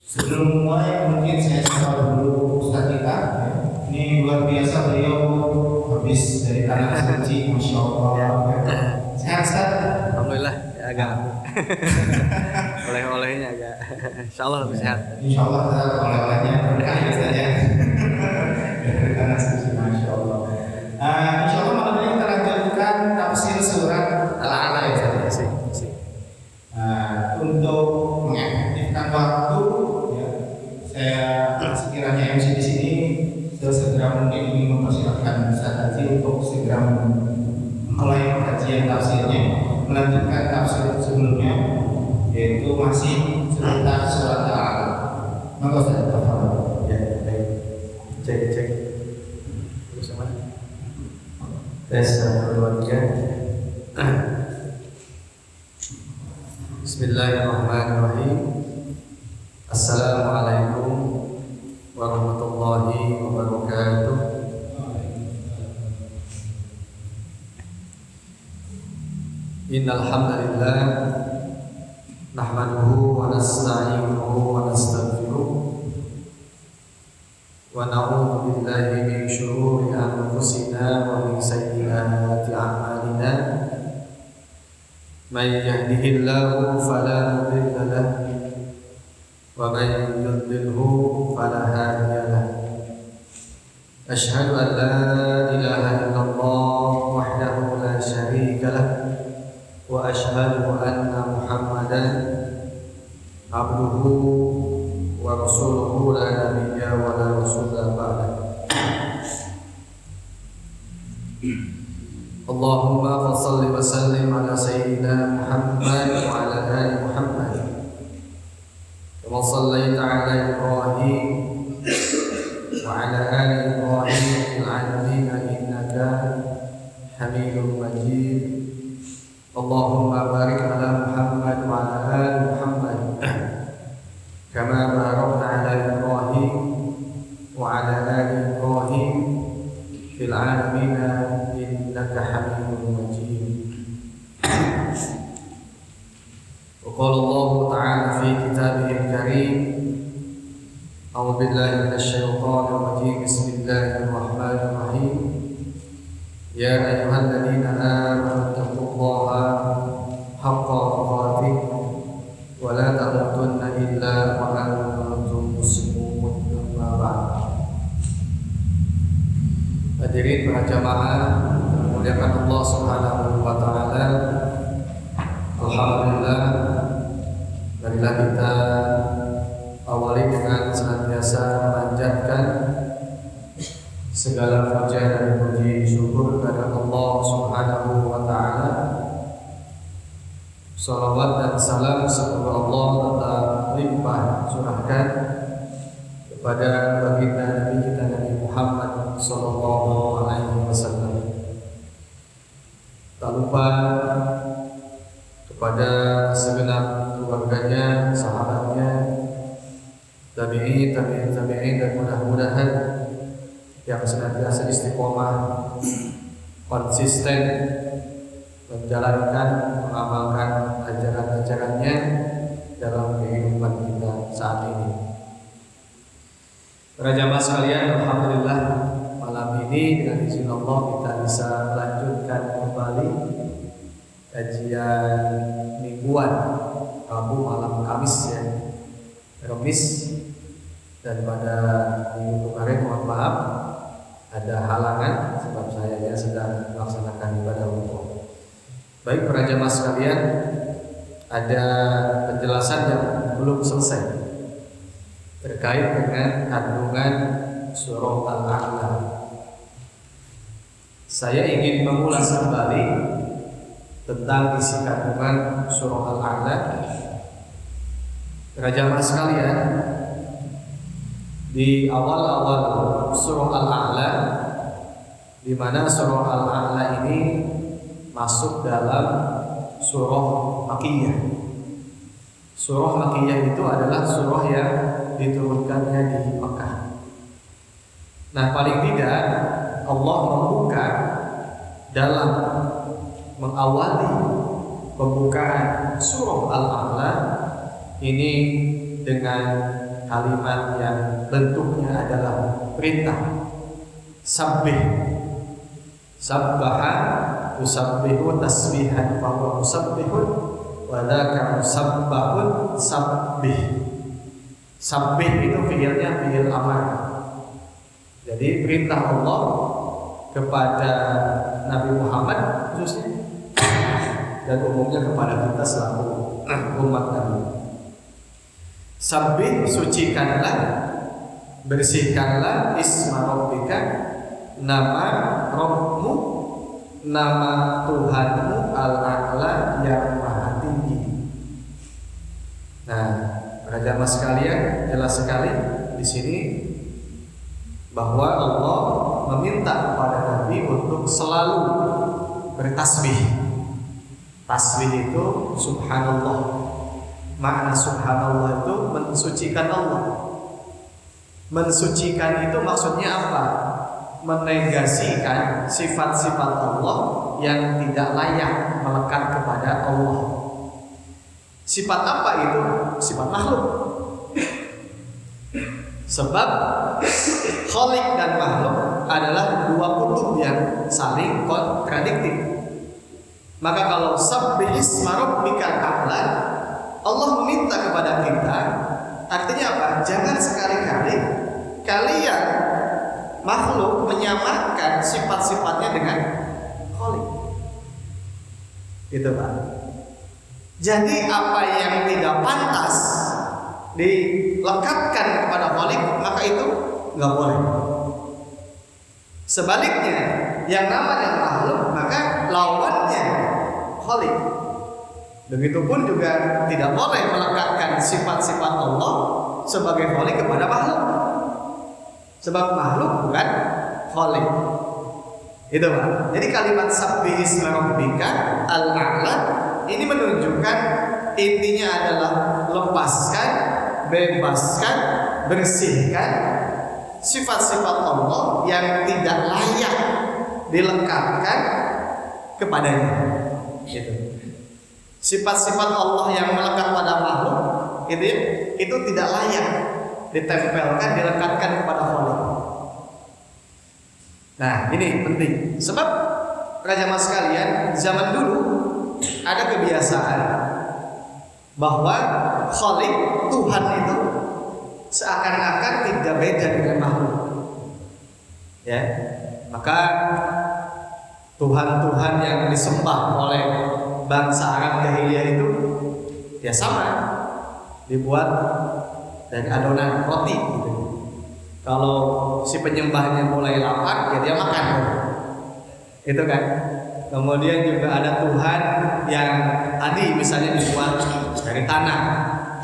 Sebelum mulai mungkin saya sapa dulu Ustaz kita. Ini luar biasa beliau habis dari tanah suci, Masya Allah. Sehat Ustaz? Alhamdulillah ya, agak oleh-olehnya agak insya Allah lebih sehat. Insya Allah oleh-olehnya berkah ya Ustaz ya. Dari tanah suci, Masya Allah. Insya Allah malam ini kita lanjutkan tafsir surat Al-A'la ya Ustaz. Untuk mengefektifkan waktu, ya, saya sekiranya MC di sini sesegera mungkin ingin mempersilahkan Ustaz Haji untuk segera mulai kajian tafsirnya, melanjutkan tafsir sebelumnya, yaitu masih seputar surat Al-A'la. Maka Ustaz tafadhol. Ya, baik. Cek. Terus sama. Tes 1 2 3. Bismillahirrahmanirrahim. Assalamualaikum warahmatullahi wabarakatuh. Innal hamdalillah nahmaduhu wa nasta'inuhu wa nastaghfiruh wa na'udzu billahi min shururi anfusina wa min sayyiati a'malina. Man yahdihillahu fala mudilla lahu wa man yudlilhu fala hadiya lahu. Asyhadu an la ilaha illallah wahdahu la syarika lahu wa asyhadu anna Muhammadan abduhu wa rasuluhu la nabiyya wa la rasula ba'dahu. Allahumma salli wa sallim ala sayyidina Muhammad wa ala ali Muhammad kama sallaita ala Ibrahim wa ala ali Ibrahim fil alamin innaka Hamidum Majid. Allahumma barik ala Muhammad wa ala ali Muhammad kama barakta ala Ibrahim wa ala ali Ibrahim fil alamin innaka Hamidum Majid. Wa qala Allah ta'ala fi kitabihil karim. A'udzu billahi minasy syaithanir rajim. Bismillahirrahmanirrahim. Ya ayyuhalladzina amanu taqullaha haqqa tuqatih wa la tamutunna illa wa antum muslimun. Amma ba'd. Hadirin para jamaah memuliakan Allah Subhanahu wa taala. Alhamdulillah, marilah kita awali dengan senantiasa memanjatkan segala puja dan puji syukur kepada Allah Subhanahu wa taala. Shalawat dan salam semoga Allah tetap limpah curahkan kepada baginda Nabi kita Nabi Muhammad sallallahu alaihi wasallam. Tak lupa kepada segenap keluarganya, sahabatnya, tabi'in dan mudah-mudahan yang senantiasa istiqomah, konsisten menjalankan, mengamalkan ajaran-ajarannya dalam kehidupan kita saat ini. Para jamaah sekalian, alhamdulillah malam ini dengan izin Allah kita bisa melanjutkan kembali kajian mingguan Rabu malam Kamis ya, Kamis. Dan pada minggu kemarin mohon maaf ada halangan sebab saya sedang melaksanakan ibadah umroh. Baik para jamaah sekalian, ada penjelasan yang belum selesai terkait dengan kandungan surah Al-A'la. Saya ingin mengulas kembali tentang isi kandungan surah Al-A'la. Para jamaah sekalian, di awal-awal surah Al-A'la, di mana surah Al-A'la ini masuk dalam surah Makkiyah. Surah Makkiyah itu adalah surah yang diturunkannya di Makkah. Nah, paling tidak Allah membuka dalam mengawali pembukaan surah Al-A'la ini dengan kalimat yang bentuknya adalah perintah. Sabbih, sabbaha yusabbihu tasbihan fa huwa musabbihun wa dzaka musabbahun sabbih. Sabbih itu fiilnya fiil amar. Jadi perintah Allah kepada Nabi Muhammad khususnya dan umumnya kepada kita selaku umat Nabi. Sabbih, sucikanlah, bersihkanlah isma rabbika, nama Rabbmu, nama Tuhanmu al-a'la yang maha tinggi. Nah, para jamaah sekalian, jelas sekali di sini bahwa Allah meminta kepada Nabi untuk selalu bertasbih. Tasbih itu subhanallah. Makna subhanallah itu mensucikan Allah. Mensucikan itu maksudnya apa? Menegasikan sifat-sifat Allah yang tidak layak melekat kepada Allah. Sifat apa itu? Sifat makhluk. Sebab Khaliq dan makhluk adalah dua kutub yang saling kontradiktif. Maka kalau sabbih isma rabbikal a'la, Allah meminta kepada kita, artinya apa? Jangan sekali-kali kalian makhluk menyamakan sifat-sifatnya dengan Khaliq. Gitu Pak. Jadi apa yang tidak pantas dilekatkan kepada Khaliq, maka itu nggak boleh. Sebaliknya, yang namanya makhluk maka lawannya Khaliq. Begitupun juga tidak boleh melekatkan sifat-sifat Allah sebagai Khaliq kepada makhluk. Sebab makhluk bukan Khaliq. Itu Pak. Jadi kalimat sabbih isma rabbika al-a'la ini menunjukkan intinya adalah lepaskan, bebaskan, bersihkan sifat-sifat Allah yang tidak layak dilekatkan kepadanya. Gitu. Sifat-sifat Allah yang melekat pada makhluk itu tidak layak ditempelkan, dilekatkan kepada Khaliq. Nah, ini penting. Sebab jamaah sekalian, zaman dulu ada kebiasaan bahwa Khaliq, Tuhan itu seakan-akan tidak beda dengan makhluk. Ya. Maka Tuhan-Tuhan yang disembah oleh bangsa Arab jahiliyah itu ya sama, dibuat dari adonan roti gitu. Kalau si penyembahnya mulai lapar, ya dia makan. Itu kan. Kemudian juga ada Tuhan yang tadi misalnya dibuat dari tanah.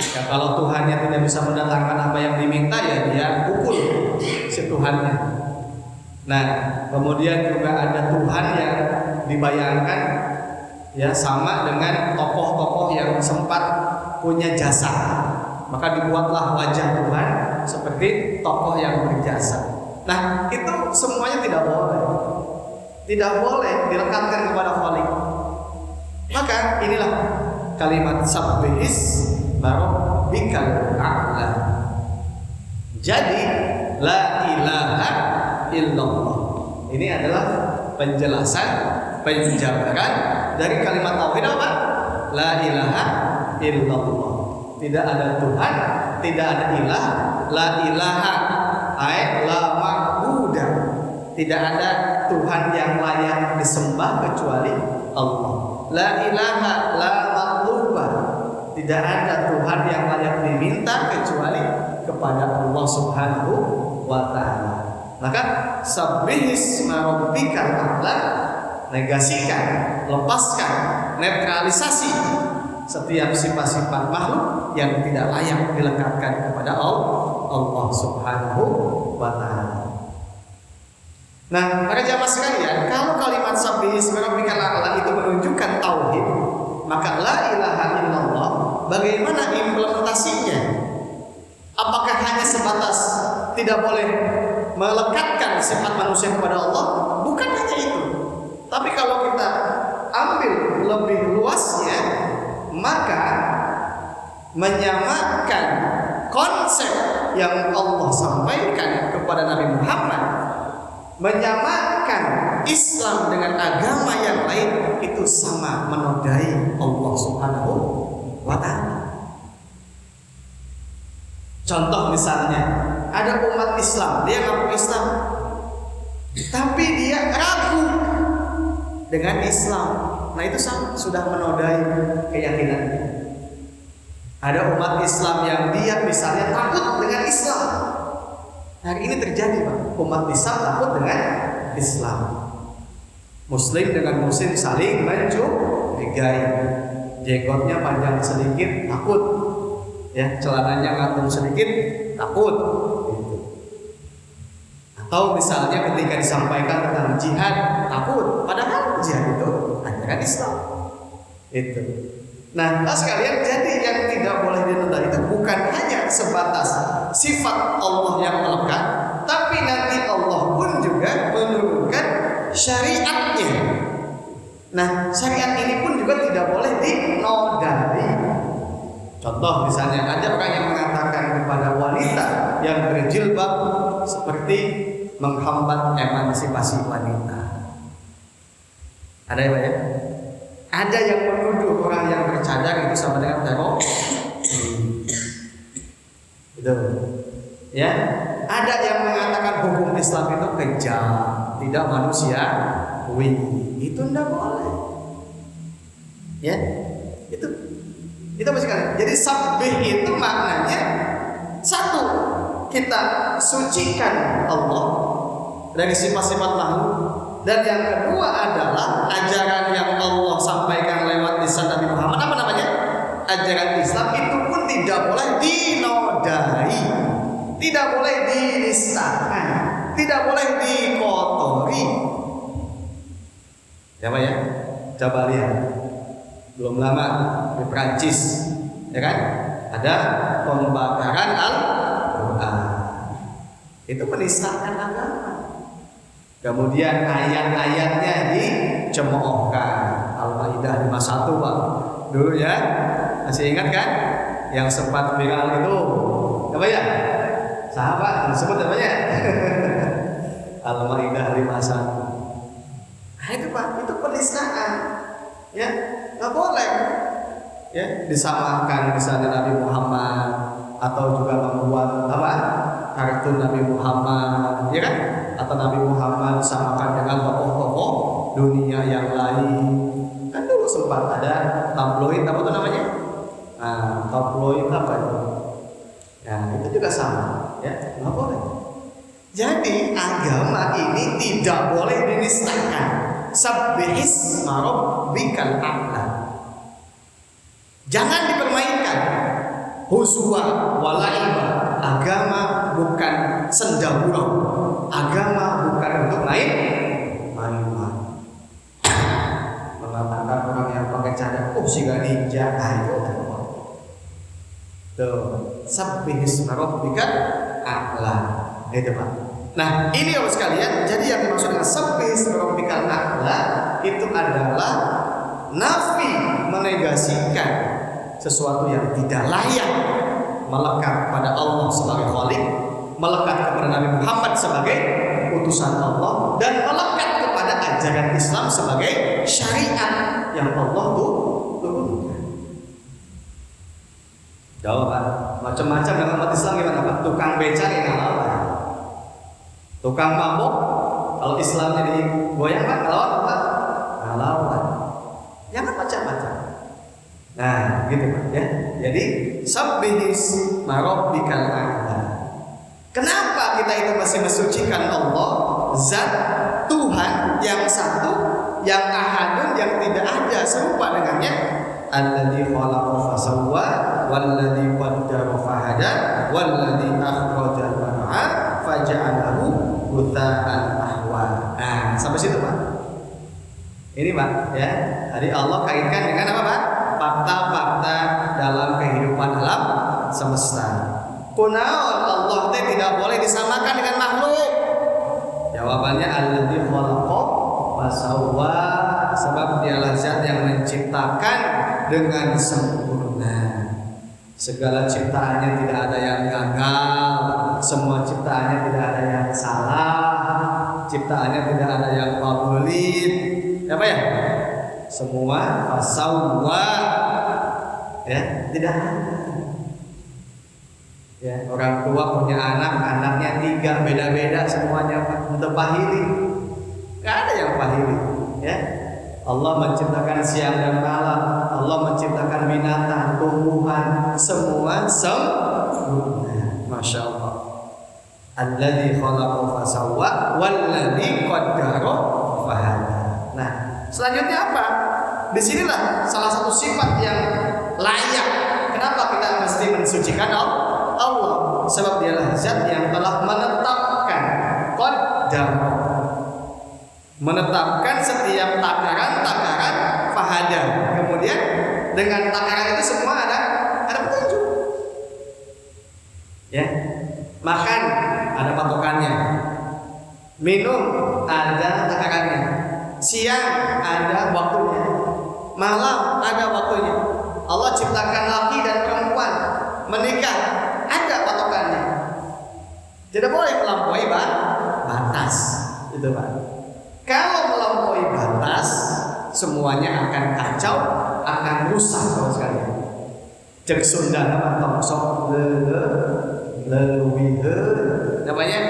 Ya, kalau Tuhannya tidak bisa mendatangkan apa yang diminta, ya dia pukul si Tuhannya. Nah, kemudian juga ada Tuhan yang dibayangkan ya sama dengan tokoh-tokoh yang sempat punya jasa. Maka dibuatlah wajah Tuhan seperti tokoh yang berjasa. Nah, itu semuanya tidak boleh. Tidak boleh dilekatkan kepada Khaliq. Maka inilah kalimat sabbih isma rabbikal a'la. Jadi la ilaha illallah. Ini adalah penjelasan, penjabaran dari kalimat tauhid apa? La ilaha illallah. Tidak ada Tuhan, tidak ada ilah. La ilaha ay la ma'buda. Tidak ada Tuhan yang layak disembah kecuali Allah. La ilaha la matluba. Tidak ada Tuhan yang layak diminta kecuali kepada Allah Subhanahu wa ta'ala. Maka sabbih isma rabbikal a'la, negasikan, lepaskan, netralisasi setiap sifat-sifat makhluk yang tidak layak dilekatkan kepada Allah Subhanahu wa ta'ala. Nah, para jamaah sekalian, kalau kalimat sabbih isma rabbikal a'la itu menunjukkan tauhid, maka la ilaha illallah bagaimana implementasinya? Apakah hanya sebatas tidak boleh melekatkan sifat manusia kepada Allah? Bukan hanya itu. Tapi kalau kita ambil lebih luasnya, maka menyamakan konsep yang Allah sampaikan kepada Nabi Muhammad, menyamakan Islam dengan agama yang lain, itu sama menodai Allah Subhanahu wa ta'ala. Contoh misalnya, ada umat Islam, dia ngaku Islam, tapi dia ragu dengan Islam. Nah itu sama, sudah menodai keyakinannya. Ada umat Islam yang dia misalnya takut dengan Islam. Hari ini terjadi Pak, umat Islam takut dengan Islam. Muslim dengan Muslim saling mencurigai. Jenggotnya panjang sedikit takut, ya celananya ngatung sedikit takut. Gitu. Atau misalnya ketika disampaikan tentang jihad takut, padahal jihad itu ajaran Islam. Itu. Nah, sekalian, jadi yang tidak boleh ditunda itu bukan hanya sebatas sifat Allah yang melekat, tapi nanti Allah pun juga menurunkan syariatnya. Nah, syariat ini pun juga tidak boleh dinodai. Contoh misalnya, ada orang yang mengatakan kepada wanita yang berjilbab seperti menghambat emansipasi wanita. Ada ya Pak ya? Ada yang menuduh orang yang bercadar itu sama dengan teror. Gitu. Ya. Ada yang mengatakan hukum Islam itu kejam, tidak manusiawi. Itu tidak boleh. Ya. Itu masih kan. Jadi sabbih itu maknanya satu, kita sucikan Allah dari sifat-sifat makhluk. Dan yang kedua adalah ajaran yang Allah sampaikan lewat lisan Nabi Muhammad, apa namanya? Ajaran Islam itu pun tidak boleh dinodai, tidak boleh dinistakan, tidak boleh dikotori. Ya Pak ya? Coba lihat. Belum lama di Prancis, ya kan? Ada pembakaran Al-Quran. Itu menistakan agama. Kemudian ayat-ayatnya dicemoohkan. Al-Maidah 51 Pak. Dulu ya, masih ingat kan? Yang sempat viral itu apa ya? Sahabat disebut namanya. Al-Maidah 51. Nah itu Pak, itu penistaan. Ya, nggak boleh. Ya, disamakan misalnya Nabi Muhammad, atau juga membuat apa? Kartun Nabi Muhammad, ya kan? Atau Nabi Muhammad disamakan dengan tokoh-tokoh dunia yang lain. Kan dulu sempat ada tabloid apa itu namanya? Nah, tabloid apa itu? Ya, itu juga sama, ya, nggak boleh. Jadi agama ini tidak boleh dinistakan. Sabbihis rabbikal a'la. Jangan dipermainkan. Huzwa walaiba. Agama bukan sendagurau. Agama bukan untuk main-main. Mengatakan orang yang pakai cadar, si gak ninja, itu kan. Tuh, sabbihis rabbikal a'la. Itu Pak. Nah, ini Bapak sekalian, jadi yang dimaksud dengan sabbihis rabbikal a'la itu adalah nafi, menegasikan sesuatu yang tidak layak melekat pada Allah sebagai Khalik, melekat kepada Nabi Muhammad sebagai utusan Allah, dan melekat kepada ajaran Islam sebagai syariat yang Allah turunkan. Jawab Pak, macam-macam dalam umat Islam gimana Pak? Tukang beca yang ngelawan, tukang mabok, kalau Islamnya digoyang Pak, ngelawan Pak, ngelawan. Jangan macam-macam. Nah, gitu Pak ya. Jadi sabbihis rabbikal a'la. Kenapa kita itu masih mensucikan Allah, zat Tuhan yang satu, yang ahadun, yang tidak ada serupa dengannya? Alladzi khalaqa fasawwa, walladzi qaddara fahada, walladzi akhrajal mar'a faja'alahu ghutsa'an ahwa. Nah, sampai situ Pak. Ini Pak ya. Tadi Allah kaitkan dengan apa Pak? Fakta-fakta dalam kehidupan alam semesta. Kunaon Allah tidak boleh disamakan dengan makhluk. Jawabannya alladzi khalaqa fasawwa, sebab dialah zat yang menciptakan dengan sempurna. segala ciptaannya tidak ada yang gagal, semua ciptaannya tidak ada yang salah, ciptaannya tidak ada yang favorit, apa ya? Semua fasawwa, ya tidak ada. Ya, orang tua punya anak, anaknya 3 beda-beda semuanya untuk pahili, nggak ada yang pahili, ya. Allah menciptakan siang dan malam, Allah menciptakan binatang, tumbuhan, semua sempurna. Masya Allah. Alladzi khalaqa fasawwa, walladzi qaddara fahada. Nah, selanjutnya apa? Disinilah salah satu sifat yang layak. Kenapa kita mesti mensucikan Allah? Sebab dialah zat yang telah menetapkan qaddara, menetapkan setiap takaran-takaran fahada. Kemudian dengan takaran itu semua ada petunjuk. Ya, makan ada patokannya, minum ada takarannya, siang ada waktunya, malam ada waktunya. Allah ciptakan laki dan perempuan menikah ada patokannya. Tidak boleh melampaui batas, itu Pak. Kalau melampaui batas, semuanya akan kacau, akan rusak kalau sekalian. Cek Sunda nama tongsok leluwihe, namanya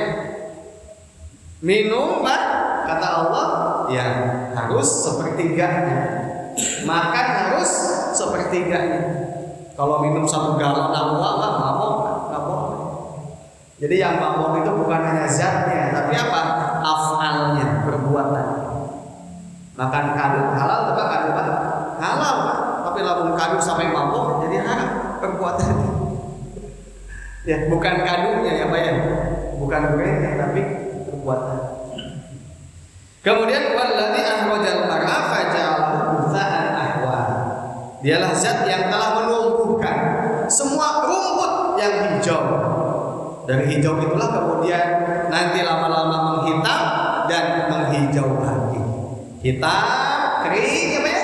minum Pak, kata Allah, ya harus sepertiganya. Makan harus sepertiganya. Kalau minum 1 galon mabok. Jadi yang mabok itu bukan hanya zatnya, tapi apa? Afalnya, perbuatan. Makan kadu halal atau kadu Pak? Halal Pak. Tapi lamun kadu sampai mabok jadi haram perbuatan. Ya, bukan kadunya ya Pak ya. Bukan gorengnya tapi perbuatan. Kemudian walladzi akhrajal mar'a faja'alahu ghutha'an ahwa. Dialah zat yang telah menumbuhkan semua rumput yang hijau. Dari hijau itulah kemudian nanti lama-lama menghitam dan menghijau lagi. Hitam, kering apa ya?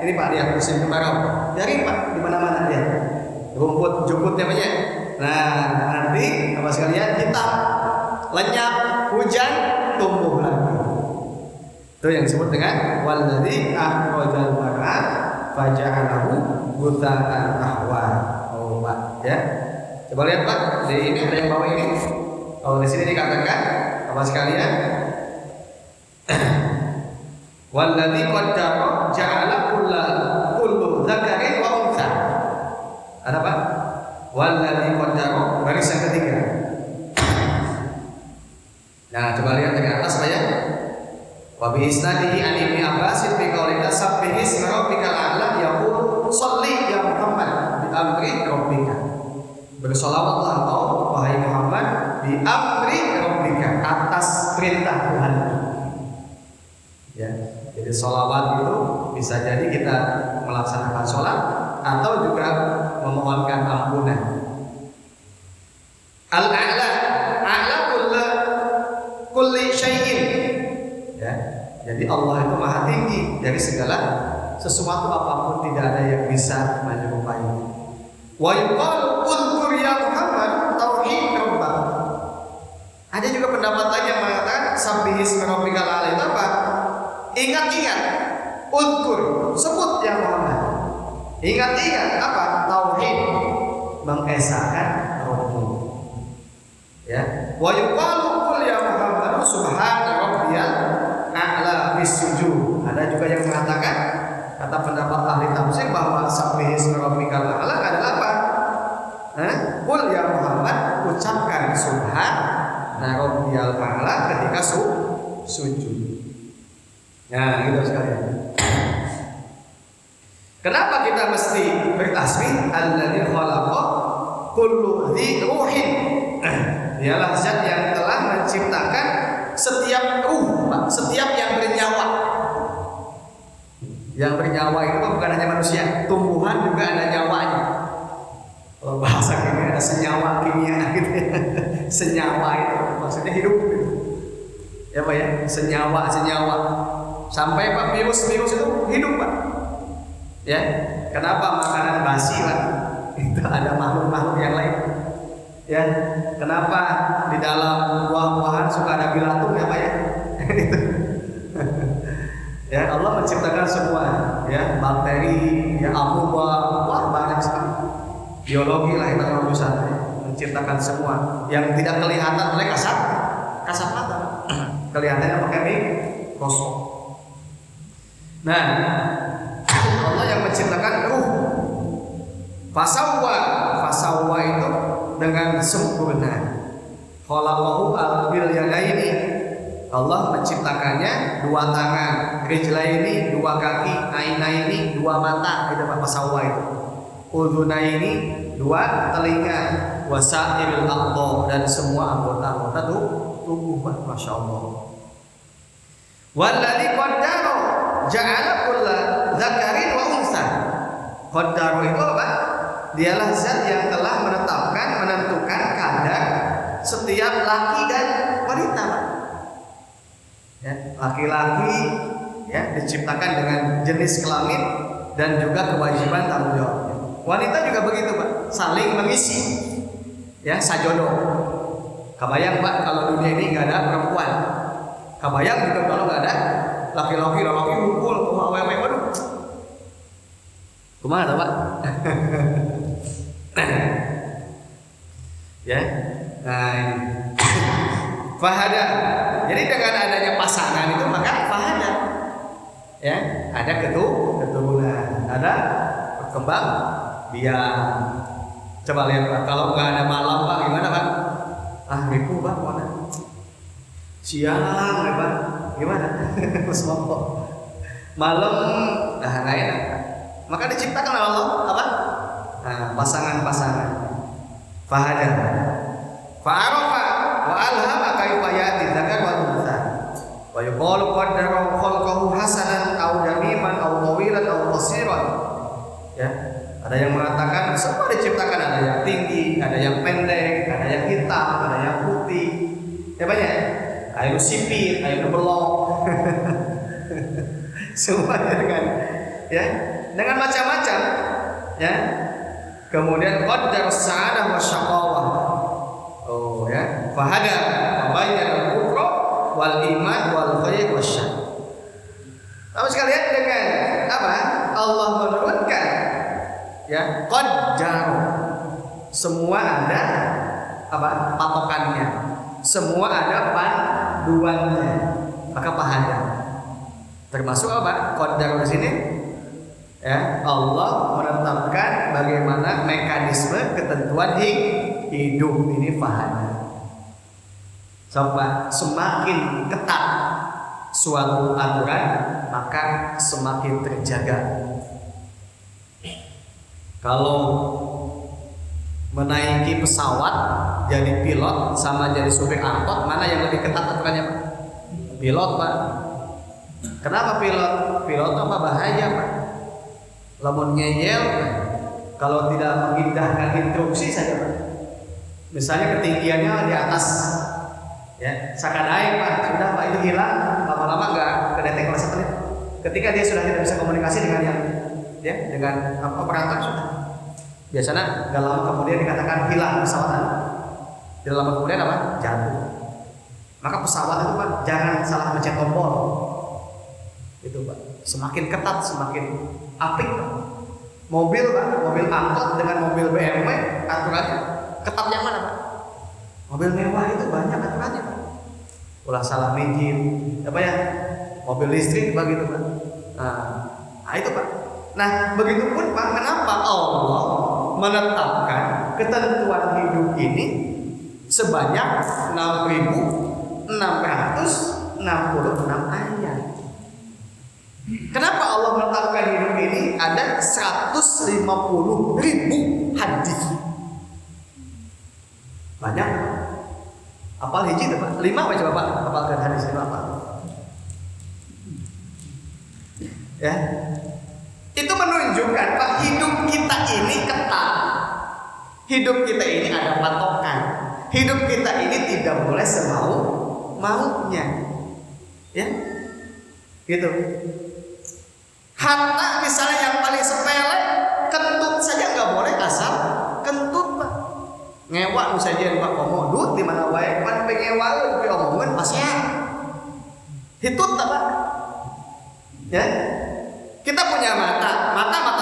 Ini Pak lihat musim kemarau. Dari Pak di mana-mana dia. Rumput jukutnya Pak ya. Nah, nanti apa sekalian hitam, lenyap, hujan, tumbuh lagi. Itu yang disebut dengan walladzi akhrajal mar'a faja'alahu ghutha'an ahwa. Oh Pak ya. Coba lihat Pak, di ini ada yang bawah ini. Kalau di sini dikatakan apa sekalian? Walladzi qaddara ja'ala kullu dzakarin wa untha. Ada Pak? Walladzi qaddara, baris yang ketiga. Nah, coba lihat dari atas Pak ya. Wa bi isnadihi an Ibnu Abbas fi qaulina sabbih isma rabbikal a'la yaqul shalli ya Muhammad bi amri rabbika. Bersolawatlah engkau wahai Muhammad bi amri rabbika, atas perintah Tuhan. Ya, jadi sholawat itu bisa jadi kita melaksanakan sholat atau juga memohonkan ampunan. Al-a'la, a'la kulli syai'in. Ya, jadi Allah itu maha tinggi dari segala sesuatu, apapun tidak ada yang bisa menyerupainya. Wa yuqalu udhkur ya Muhammad tauhid rabbak. Ada juga pendapat lain yang mengatakan sabbih isma rabbikal a'la itu apa? Ingat-ingat, udhkur, sebut ya Muhammad. Ingat-ingat apa? Tauhid, mengesahkan Rabbmu. Ya. Wa yuqalu qul ya Muhammad subhana rabbiyal a'la bis sujud. Ada juga yang mengatakan, kata pendapat ahli tafsir, bahwa sabbih isma rabbikal a'la adalah apa? Qul ya Muhammad, ucapkan subhana rabbiyal a'la ketika sujud. Nah, gitu sekalian. Kenapa kita mesti bertasbih? Alladzi khalaqa kullu dzi ruhin. Dialah zat yang telah menciptakan setiap ruh, setiap yang bernyawa. Yang bernyawa itu bukan hanya manusia, tumbuhan juga ada nyawanya. Kalau bahasa kimia ada senyawa kimia gitu ya. Senyawa itu maksudnya hidup gitu. Ya Pak ya, senyawa. Sampai Pak virus itu hidup Pak. Ya, kenapa makanan basi Pak? itu ada makhluk-makhluk yang lain. Ya, kenapa di dalam buah-buahan suka ada bilatung ya Pak ya? Itu. Ya, Allah menciptakan semua, ya, bakteri, ya, amuba, wah banyak sekali. Biologi lah itu urusan, menciptakan semua yang tidak kelihatan oleh kasat mata. Kelihatannya pakai mikroskop. Nah, Allah yang menciptakan ruh. Fasawwa itu dengan sempurna. Khalaqahu bil yadaini. Allah menciptakannya dua tangan, rijlaini dua kaki, ainaini dua mata, itu apa fasawwa itu. Udhunaini dua telinga, wasairil a'dha dan semua anggota-anggota tubuh. Masya Allah. Walladzi qaddara ja'ala kulla dzakarin wa unsa. Qaddara itu apa? Dialah zat yang telah menentukan kadar setiap laki dan wanita. Ya, laki-laki ya diciptakan dengan jenis kelamin dan juga kewajiban tanggung jawabnya. Wanita juga begitu Pak, saling mengisi. Ya, sajodoh. Kebayang Pak kalau dunia ini nggak ada perempuan. Kebayang juga kalau nggak ada laki-laki ngumpul, awewe, waduh. Kumaha Pak? Ya, nah ini. Fahada. Jadi dengan adanya pasangan itu maka fahada. Ya, ada keturunan, ada berkembang biak. Coba lihat Pak, kalau nggak ada malam Pak, gimana Pak? Ribu Pak, mana? Siang ya Pak, gimana? Semua malam, nggak enak. Maka diciptakan oleh Allah apa? Nah, pasangan-pasangan. Fahada. Fa'arafa wa alhama kaifa ya'ti dzakar wal untha. Wa yuqalu qaddara khalqahu hasanan aw damiman aw tawilan aw qasiran. Ya, ada yang mengatakan semua diciptakan, ada yang tinggi, ada yang pendek, ada yang hitam, ada yang putih. Ya banyak. Ayo sipit, ayo belok. Semuanya dengan macam-macam, ya. Kemudian qaddar sa'adah wa syaqawah. Oh ya, fahada fabayyana al-kufra wal iman wal khair wasyarr. Tapi sekalian dengan apa? Allah menurunkan ya, qaddar. Semua ada apa? Patokannya. Semua ada panduannya. Maka fahada. Termasuk apa? Qaddar di sini ya, Allah menetapkan bagaimana mekanisme ketentuan hidup ini fahada. Coba semakin ketat suatu aturan maka semakin terjaga. Kalau menaiki pesawat jadi pilot sama jadi supir angkot, mana yang lebih ketat aturannya Pak? Pilot Pak. Kenapa pilot? Pilot apa bahaya Pak? Lamun ngeyel, kalau tidak mengindahkan instruksi saja Pak. Misalnya ketinggiannya di atas, ya sakadai Pak, sudah Pak itu hilang, lama-lama nggak kedetek oleh satelit. Ketika dia sudah tidak bisa komunikasi dengan yang, ya dengan operator sudah. Biasanya nggak lama kemudian dikatakan hilang pesawat. Tidak lama kemudian apa? Jatuh. Maka pesawat itu Pak jangan salah mencet tombol. Itu Pak. Semakin ketat semakin apik Pak. Mobil Pak, mobil angkot dengan mobil BMW aturannya ketat yang mana Pak? Mobil mewah itu banyak aturannya Pak. Ulah salah mijin, apa ya? Mobil listrik begitu Pak. Nah itu Pak. Nah begitupun Pak, kenapa Allah menetapkan ketentuan hidup ini sebanyak 6.666 ayat? Kenapa Allah menetapkan hidup ini ada 150.000 hadis? Banyak. Apal hiji itu Pak? 5 apa coba Pak? Apalkan hadis itu apa? Ya. Itu menunjukkan Pak hidup kita ini ketat. Hidup kita ini ada patokan. Hidup kita ini tidak boleh semau-maunya. Ya. Gitu. Hatta misalnya yang paling sepele, kentut saja nggak boleh asal Pak musajen Pak komo dut di mana wae pan pengen wae pi omongan pasnya. Hitut apa? Ya. Kita punya mata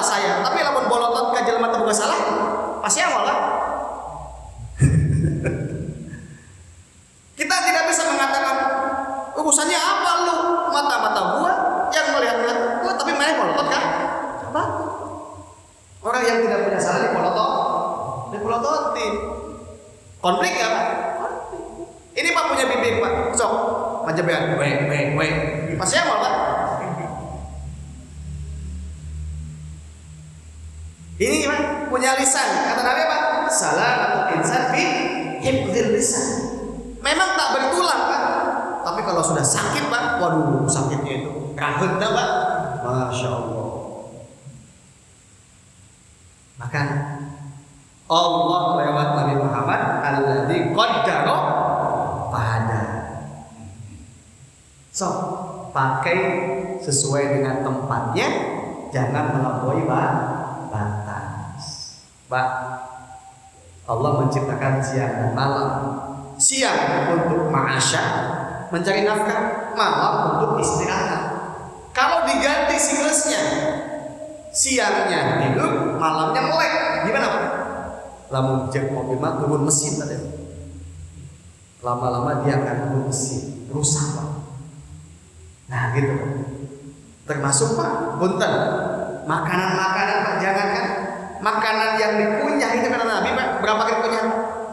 saya, tapi lamun bolotot ka jelema teu boga salah, pasnya malah. Kita tidak bisa mengatakan urusannya apa lu mata gua yang melihat gua tapi main bolotot kan? Apa? Orang yang tidak punya salah dipolototin. Konflik ya Pak? Konflik. Ini Pak punya bibir Pak, sok majebean, we. Pasnya apa Pak? Ini Pak punya lisan, kata Nabi Pak, salamatul insan fi hifdzil lisan. Memang tak bertulang Pak, tapi kalau sudah sakit Pak, waduh sakitnya itu rahet dah Pak, masya Allah. Maka Allah lewat Nabi Muhammad alladzi qaddara fahada. So, pakai sesuai dengan tempatnya, jangan melampaui batas. Pak, Allah menciptakan siang dan malam. Siang untuk ma'asya, mencari nafkah, malam untuk istirahat. Kalau diganti siklusnya, siangnya tidur, malamnya melek, gimana Pak? Lamun cek mobil mah turun mesin tadi. Lama-lama dia akan turun mesin, rusak Pak. Nah gitu Pak. Termasuk Pak, punten, makanan Pak, jangan kan makanan yang dikunyah itu kata Nabi Pak, berapa kali kunyah?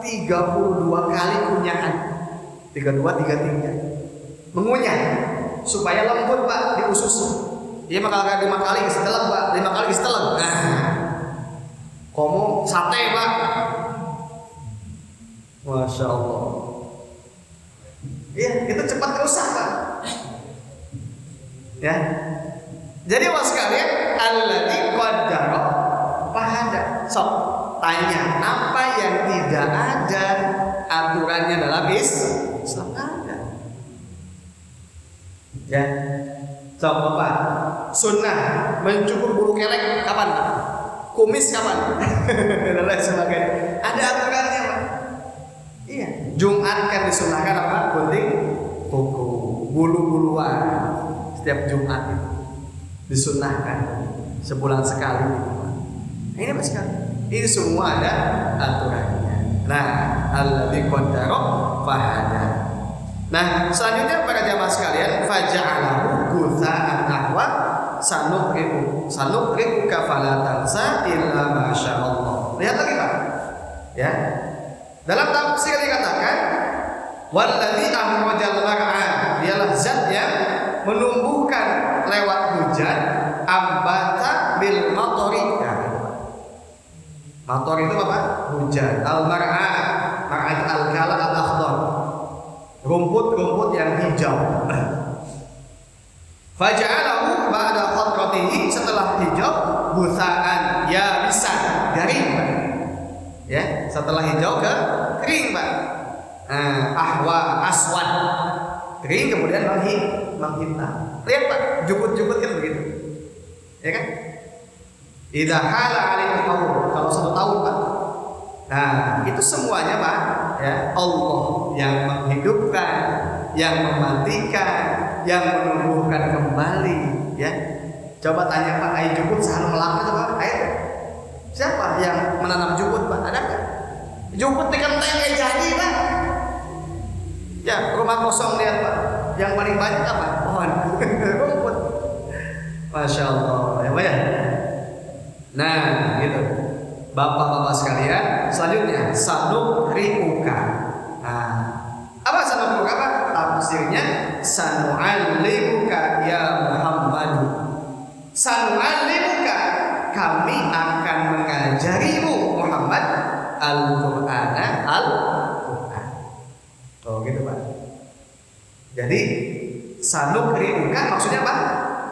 32 kali kunyahan. 32, 33. Mengunyah supaya lembut Pak di usus. Dia makan 5 kali setelah Pak, 5 kali setelah. Nah, komo sate Pak. Masya Allah. Iya, itu cepat rusak Pak. Ya. Jadi was sekalian, alladzi qaddara fahada. Sok tanya apa yang tidak ada aturannya dalam Islam ada. Ya. Sok Pak, sunnah mencukur bulu kelek kapan Pak? Kumis kapan? Dan lain sebagainya. Ada aturannya Pak. Iya. Jumat kan disunahkan apa? Gunting kuku, bulu-buluan setiap Jumat itu disunahkan sebulan sekali. Nah, ini Pak sekali. Ini semua ada aturannya. Nah, alladzi qaddara fahada. Nah, selanjutnya para jamaah sekalian, faja'alahu gutsa'an ahwa sanuqri'uka fala tansa illa masyaallah. Lihat lagi Pak. Ya. Dalam tafsir dikatakan walladzi amrajal mar'a, dialah zat yang menumbuhkan lewat hujan ambata bil matori. Mator itu apa? Hujan. Al-mar'a, mar'a al-kala al-akhdar. Rumput-rumput yang hijau. Faja'alahu ba'da khadratihi, setelah hijau busaan yabisan, garing Pak. Ya, setelah hijau ke kering Pak. Ahwa aswad, kering kemudian menghitam. Lihat Pak, jukut-jukut kan begitu. Ya kan? Idza hala 'alaihi haul, kalau 1 tahun Pak. Nah, itu semuanya Pak, ya Allah yang menghidupkan, yang mematikan, yang menumbuhkan kembali, ya. Coba tanya Pak, ai jukut saha melak itu Pak? Ayo. Siapa yang menanam jukut Pak? Ada enggak? Jukut dikenteng jadi Pak. Ya, rumah kosong lihat Pak. Yang paling banyak apa? Pohon. Rumput. Masya Allah, ya Pak ya. Nah, gitu. Bapak-bapak sekalian, selanjutnya sanuqri'uka. Nah, apa sanuqri'uka Pak? Tafsirnya sanu'allimuka ya Muhammad. Sanu'allimuka, kami akan mengajarimu Muhammad Al-Qur'ana Al-Qur'an. Oh gitu Pak. Jadi sanuqri'uka maksudnya apa?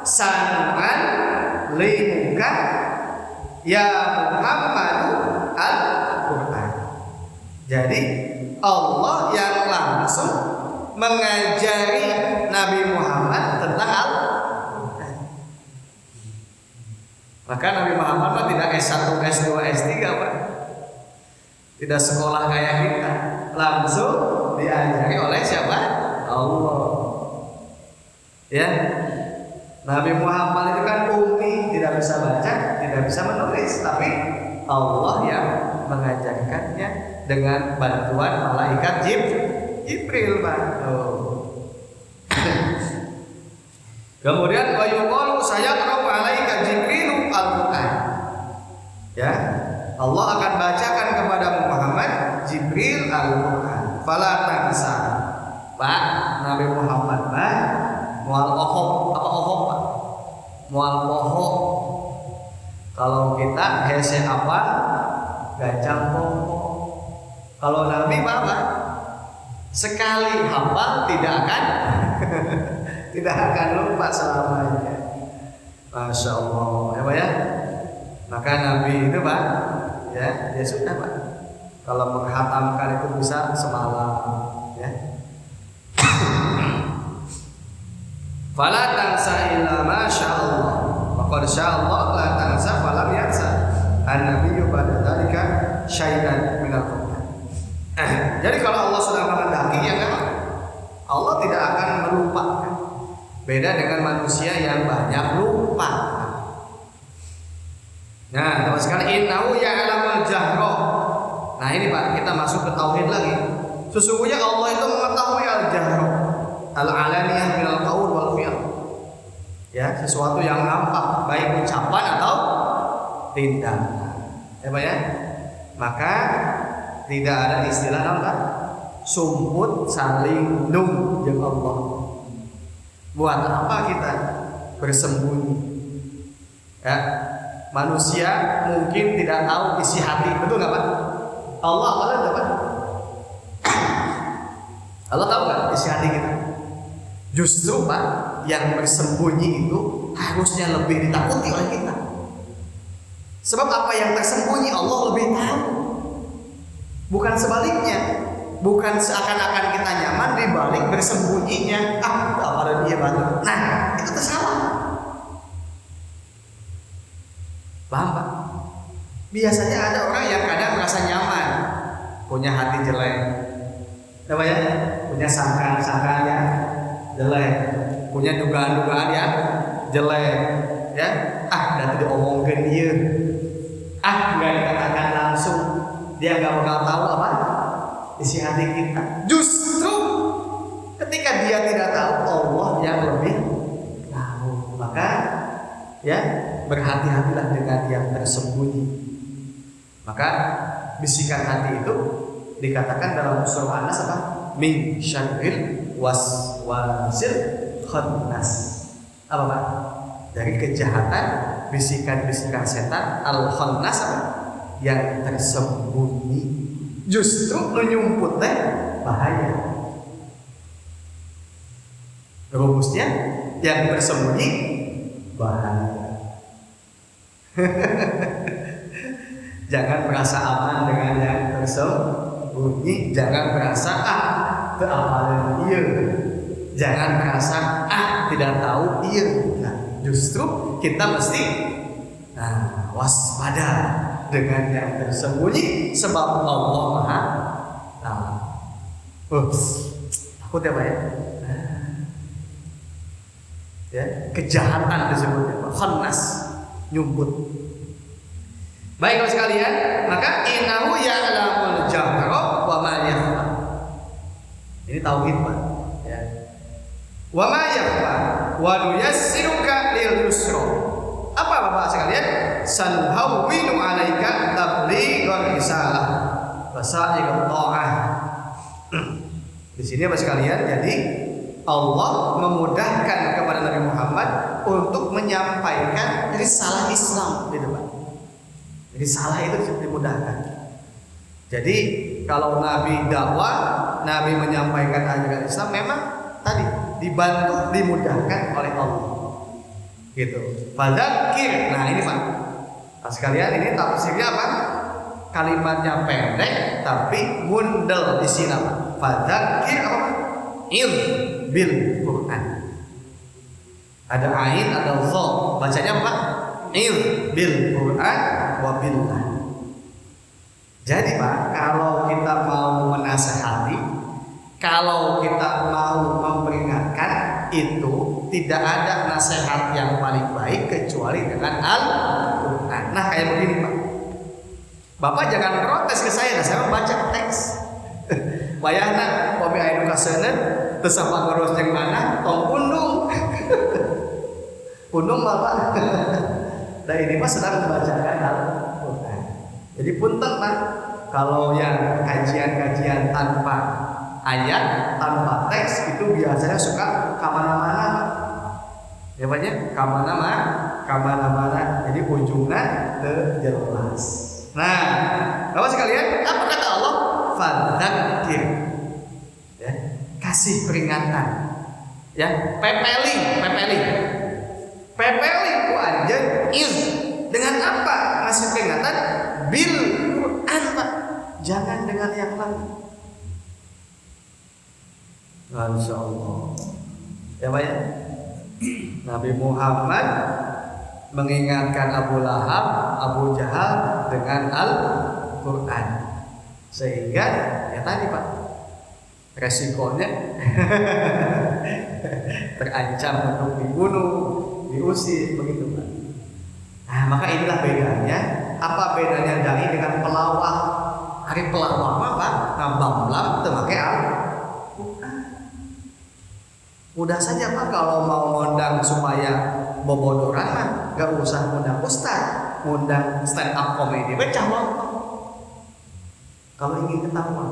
Sanu'allimuka ya Muhammad Al-Qur'an. Jadi Allah yang langsung mengajari Nabi Muhammad tentang Al-Qur'an. Maka Nabi Muhammad tidak S1, S2, S3 Pak. Tidak sekolah kayak kita, langsung diajari oleh siapa? Allah. Ya, Nabi Muhammad itu kan ummi, tidak bisa baca, tidak bisa menulis, tapi Allah yang mengajarkannya dengan bantuan malaikat Jibril, Pak. Kemudian wa yuqalu sayaqra'u 'alaika Jibrilu al-Qur'an. Ya, Allah akan bacakan kepada Muhammad Jibril al-Qur'an. Fala tansa. Pak, Nabi Muhammad, Pak, mual ohok, apa ohok, Pak? Mual pohok. Kalau kita hese apa? Gacang pohok. Kalau Nabi Pak, sekali hafal tidak akan tidak akan lupa selamanya. Masya Allah, ya Pak ya. Maka Nabi itu Pak, ya dia sudah Pak. Kalau menghatamkan itu bisa semalam, ya. Fala tansa illa ma sya'allah. Faqad sya'allah la tansa falam yansa. An-nabiyyu ba'da dzalika syai'an minal Qur'an. Jadi kalau Allah sudah menghendaki ya kan, Allah tidak akan melupakan. Beda dengan manusia yang banyak lupa. Nah, teman sekali, innahu ya'lamul jahra. Nah, ini Pak, kita masuk ke tauhid lagi. Sesungguhnya Allah itu mengetahui al-jahra, al-alaniyah minal qaul wal fi'l. Ya, sesuatu yang nampak baik ucapan atau tindakan. Ya, Pak ya. Maka tidak ada istilah apa? Sumput saling lung jeung Allah. Buat apa kita bersembunyi? Ya, manusia mungkin tidak tahu isi hati, betul nggak Pak? Allah tahu Pak. Allah tahu nggak isi hati kita? Justru Pak, yang bersembunyi itu harusnya lebih ditakuti oleh kita. Sebab apa yang tersembunyi Allah lebih tahu. Bukan sebaliknya. Bukan seakan-akan kita nyaman di balik bersembunyinya. Apa dia bantu. Nah, itu tersalah. Paham Pak? Biasanya ada orang yang kadang merasa nyaman, punya hati jelek, apa ya? Punya sangkaan-sangkaan yang jelek, punya dugaan-dugaan yang jelek, ya? Nanti diomongin dia, nggak dikatakan langsung, dia nggak bakal tahu apa isi hati kita. Justru ketika dia tidak tahu, Allah yang lebih tahu. Maka ya berhati-hatilah dengan yang tersembunyi. Maka bisikan hati itu dikatakan dalam surah An-Nas apa? Min syarril waswasil khannas. Apa Pak? Dari kejahatan bisikan-bisikan setan al-khannas apa? Yang tersembunyi. Justru menyumput bahaya. Rumusnya yang tersembunyi bahaya. Jangan merasa aman dengan yang tersembunyi. Jangan merasa terapalin dia. Jangan merasa tidak tahu dia. Nah, justru kita mesti waspada dengan yang tersembunyi, sebab Allah Maha tahu. Takut ya Pak ya? Ya, kejahatan disebutnya Pak. Khannas, nyumput. Baik Bapak sekalian, maka innahu ya'lamul jahra wa ma yakhfa. Ini tauhid Pak, ya. Wa ma yakhfa wa nuyassiruka lil yusra. Apa Bapak sekalian? Sanuhawwinu 'alaika tablighar risalah wa sa'iqat ta'ah. Di sini Bapak sekalian, jadi Allah memudahkan kepada Nabi Muhammad untuk menyampaikan risalah Islam, gitu Pak. Risalah itu dimudahkan. Jadi kalau Nabi dakwah, Nabi menyampaikan ajaran Islam, memang tadi dibantu, dimudahkan oleh Allah. Gitu. Fadzakir. Nah ini Pak. Nah, sekalian ini tafsirnya apa? Kalimatnya pendek tapi mundel di sini Pak. Fadzakir apa? Bil Quran. Ada ain, ada dha. Bacanya apa Pak? Bil Quran wa billah. Jadi Pak, kalau kita mau menasehati, kalau kita mau memperingatkan, itu tidak ada nasihat yang paling baik kecuali dengan Al-Quran. Nah kayak begini Pak, Bapak jangan protes ke saya, saya membaca teks. Bayana, kopi air kasenet, tersapa ngurus yang mana, tong pundung, pundung Bapak. Dan ini Pak sedang membacakan Al-Quran. Jadi punten Pak, kalau yang kajian-kajian tanpa ayat, tanpa teks itu biasanya suka kamana-mana, ya Pak ya, kamana-mana. Jadi ujungnya jelas. Nah, Bapak sekalian, apa kata Allah? Fadzakir, ya, kasih peringatan, ya, pepeling ku anjeun dengan apa ngasih peringatan? Bil Quran Pak, jangan dengan yang lain. Masya Allah, ya Pak ya. Nabi Muhammad mengingatkan Abu Lahab, Abu Jahal dengan Al-Quran, sehingga ya tadi Pak, resikonya terancam untuk dibunuh, diusir, begitu Pak. Nah maka inilah bedanya. Apa bedanya dai dengan pelawak? Hari pelawak apa? Ngambam temakai Al-Quran. Mudah saja Pak kalau mau ngundang supaya bobodoran mah gak usah ngundang ustaz, ngundang stand up comedy baca kalau ingin ketawa.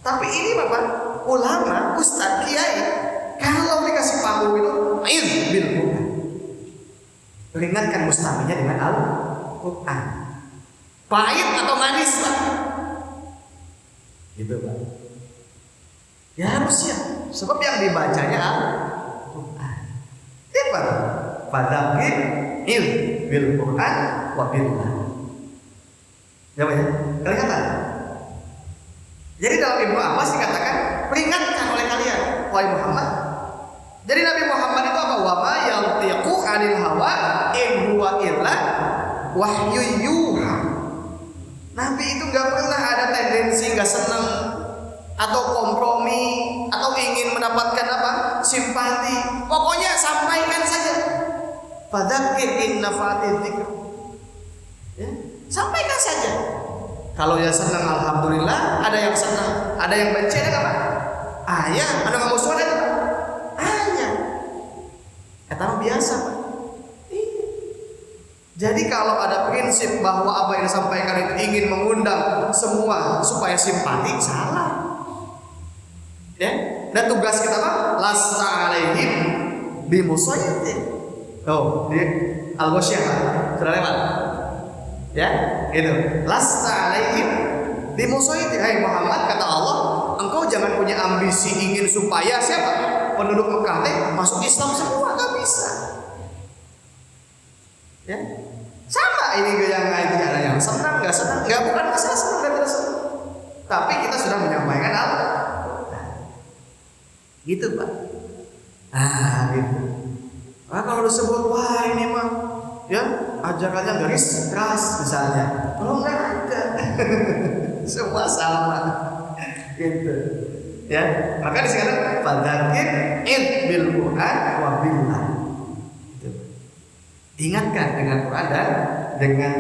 Tapi ini Bapak, ulama, ustaz, kiai, kalau dikasih panggung itu bil Quran, peringatkan mustaminya dengan Al-Quran, pahit atau manis Pak, gitu Pak. Ya harus ya, sebab yang dibacanya Al-Quran. Apa? Fadzakir bil Quran wa billah. Ya Pak ya, kelihatan. Jadi dalam Ibnu Abbas dikatakan peringatkan oleh kalian, wahai Muhammad. Jadi Nabi Muhammad itu apa? Wa ma yantiqu 'anil hawa in huwa illa wahyu yuha. Nabi itu nggak pernah ada tendensi nggak senang atau kompromi atau ingin mendapatkan apa? Simpati. Pokoknya sampaikan saja. Fadzakir in nafa'ati dzikr. Ya, sampaikan saja. Kalau yang senang alhamdulillah, ada yang senang, ada yang benci, ada apa? Ayah, ada nggak musuh ada apa? Ayah. Eta biasa Pak. Jadi kalau ada prinsip bahwa apa yang disampaikan itu ingin mengundang semua supaya simpati, salah. Ya, dan tugas kita apa? Lasta alaihim bimusayyitin. Oh, di Al-Ghasyiyah sudah lewat. Ya, gitu. Lasta alaihim bimusayyitin. Hai Muhammad, kata Allah, engkau jangan punya ambisi ingin supaya siapa? Penduduk Mekah masuk Islam semua, gak bisa. Ya, sama ini yang ngaji, ada yang senang, nggak senang, nggak, bukan masalah senang dan tidak senang. Tapi kita sudah menyampaikan Al-Quran, gitu Pak. Ah, gitu. Nah, kalau disebut wah ini mah, ya ajarannya garis keras misalnya, kalau nggak ada, semua sama, gitu. Ya, maka disini fadzakir bil Quran wa billah. Ingatkan dengan Quran dan dengan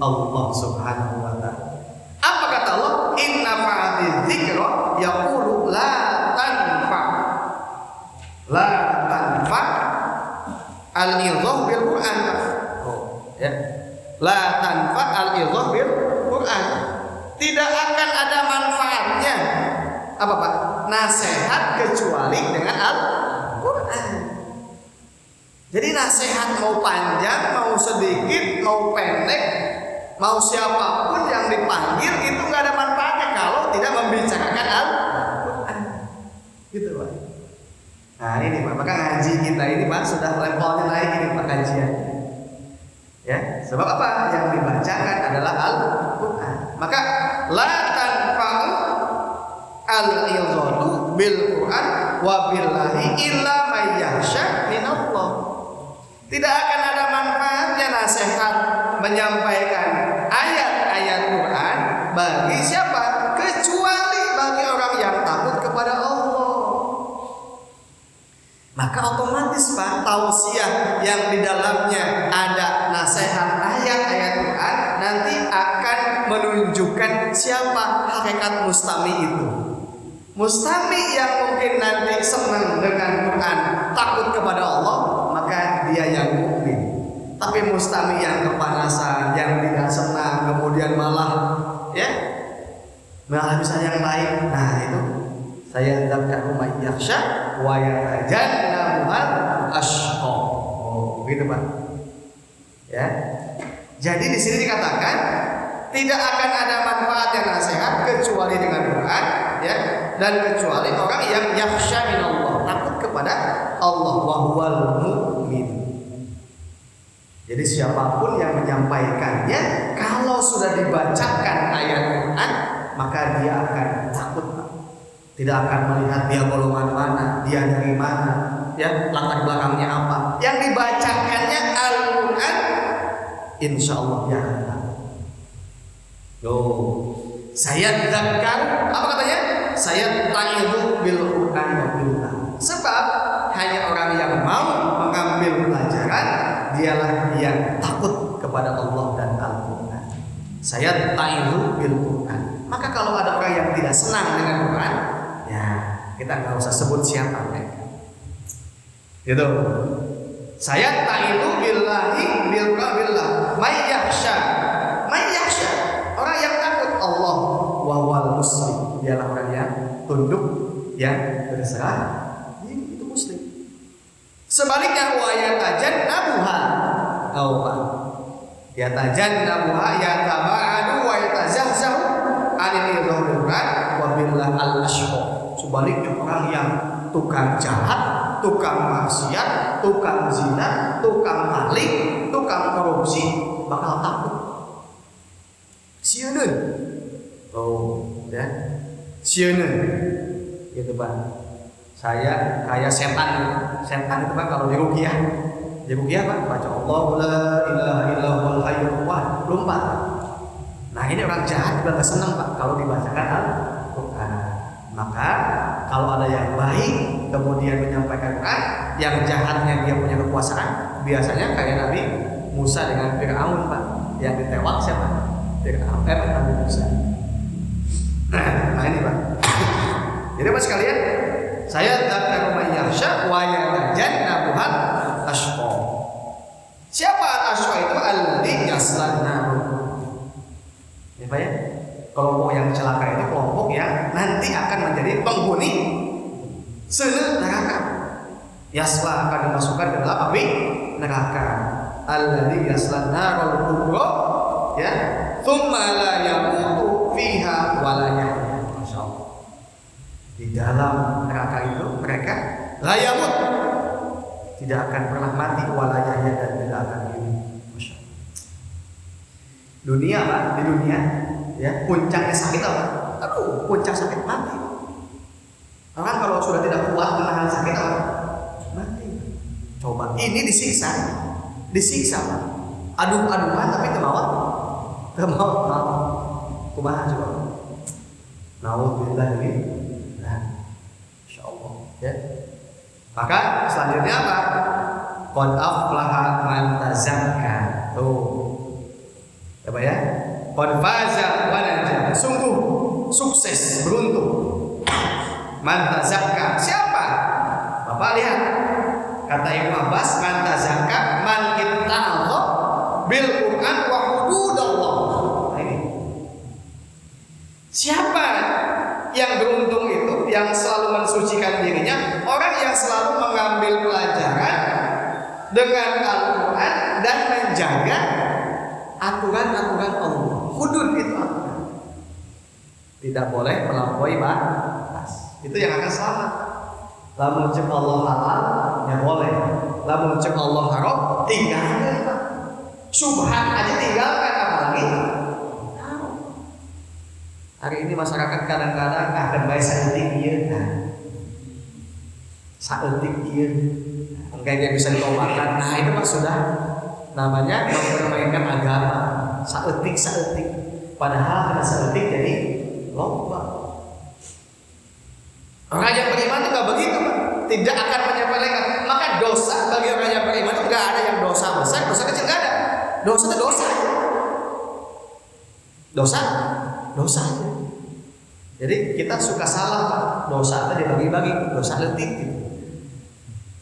Allah Subhanahu wa taala. Apa kata Allah? Inna fa'ati dzikra yaqulu la tanfa al-idhah bil Quran. Oh, ya. La tanfa al-idhah bil Quran. Tidak akan ada manfaatnya apa Pak? Nasihat kecuali dengan Al-Quran. Jadi nasihat mau panjang, mau sedikit, mau pendek, mau siapapun yang dipanggil itu nggak ada manfaatnya kalau tidak membicarakan Al-Quran. Gitu Pak. Nah ini Pak, maka ngaji kita ini Pak sudah levelnya naik ini Pak kajian. Ya, sebab apa? Yang dibacakan adalah Al-Quran. Maka la tanfa'u al-idhatu bil Quran wa billahi illa may yahsha minallah. Tidak akan ada manfaatnya nasihat menyampaikan ayat-ayat Quran bagi siapa? Kecuali bagi orang yang takut kepada Allah. Maka otomatis Pak, tausiah yang di dalamnya ada nasihat ayat-ayat Quran nanti akan menunjukkan siapa hakikat mustami itu. Mustami yang mungkin nanti senang dengan Quran, takut kepada Allah, maka dia yang mukmin. Tapi mustami yang kepanasan, yang tidak senang, kemudian malah bisa yang lain. Nah itu saya dzakkaru may yakhsha wa yatajannabuhal ashqa. Oh, begitu Pak. Ya. Jadi di sini dikatakan tidak akan ada manfaat yang nasihat kecuali dengan Quran, ya, dan kecuali orang yang yakhsha minallah, takut kepada Allah, wa huwal mu'min. Jadi siapapun yang menyampaikannya, kalau sudah dibacakan ayat Quran, maka dia akan takut, tidak akan melihat dia golongan mana, dia dari mana, ya, latar belakangnya apa. Yang dibacakannya Al-Quran, insya Allah dia akan takut. Saya dzakar, apa katanya? Saya ta'idhu bil Quran wa billah. Sebab hanya orang yang mau mengambil pelajaran, dialah yang takut kepada Allah dan Al-Quran. Saya ta'idhu bil Quran. Maka kalau ada orang yang tidak senang dengan Quran, ya kita nggak usah sebut siapa mereka. Gitu. Saya ta'idhu billahi billah. May yakhsha. Orang yang takut Allah, wa wal muslim. Dialah orang yang tunduk, yang berserah. Itu muslim. Sebaliknya wa yatajannabuha. Yatajannabuha yataba'adu wa yatazahzahu anil Quran wa billah al-ashqa. Sebaliknya orang yang tukang jahat, tukang maksiat, tukang zina, tukang maling, tukang korupsi bakal takut. Sieun. Ya. Sieun. Gitu Pak. Saya kayak setan. Setan itu Pak kalau di ruqyah. Di ruqyah Pak baca Allahu la ilaha illallahul hayyul qayyum, lompat. Nah, ini orang jahat juga enggak senang Pak kalau dibacakan Al-Qur'an. Maka kalau ada yang baik kemudian menyampaikan Quran, yang jahatnya dia punya kekuasaan, biasanya kayak Nabi Musa dengan Fir'aun Pak, yang ditewak siapa? Fir'aun, Nabi Musa. Nah ini Pak. Jadi Pak sekalian, saya dzakkaru may yakhsha wa yatajannabuhal ashqa. Siapa al-ashqa itu? Alladzi yaslan nar. Ya Pak ya. Kelompok yang celaka itu kelompok yang nanti akan menjadi penghuni neraka. Yasla akan dimasukkan ke dalam api neraka. Alladzi yaslan narul kubra, ya. Tsumma la yamutu fiha wa la yahya. Masyaallah. Di dalam neraka itu mereka la yamut, tidak akan pernah mati, wa la yahya, dan tidak akan hidup. Masyaallah. Dunia Pak, di dunia ya puncaknya sakit apa? Aduh, puncak sakit mati. Orang kalau sudah tidak kuat menahan sakit apa? Mati. Coba ini disiksa Pak. Aduh-aduhan tapi temawat. Kumaha coba. Nauzubillah min. Nah, insyaallah ya. Maka selanjutnya apa? Qad aflaha man tazakka. Tuh. Apa ya? Qad faza wa naja. Sungguh sukses, beruntung. Man tazakka. Siapa? Bapak lihat. Kata Ibnu Abbas, man tazakka man itta'adha bil Qur'an wa hududallah. Ini. Siapa yang beruntung itu? Yang selalu mensucikan dirinya, orang yang selalu mengambil pelajaran dengan Al-Qur'an dan menjaga aturan-aturan Allah. Hudud itu aturan. Tidak boleh melampaui batas. Itu yang akan selamat. Lamun cek Allah halal, ya boleh. Lamun cek Allah haram, tinggalkan Pak. Subhan aja tinggalkan, apalagi haram. Hari ini masyarakat kadang-kadang akan baik saeutik ieu. Saeutik ieu. Kayaknya bisa ditobatkan. Nah, itu Pak sudah namanya mempermainkan agama. Saeutik. Padahal kena seletik jadi loba. Orang yang beriman itu nggak begitu, Pak. Tidak akan menyepelekan. Maka dosa bagi orang yang beriman itu nggak ada yang dosa besar, dosa kecil nggak ada. Dosa itu dosa. Dosa aja. Jadi kita suka salah, Pak. Dosa itu dibagi-bagi, dosa letik gitu.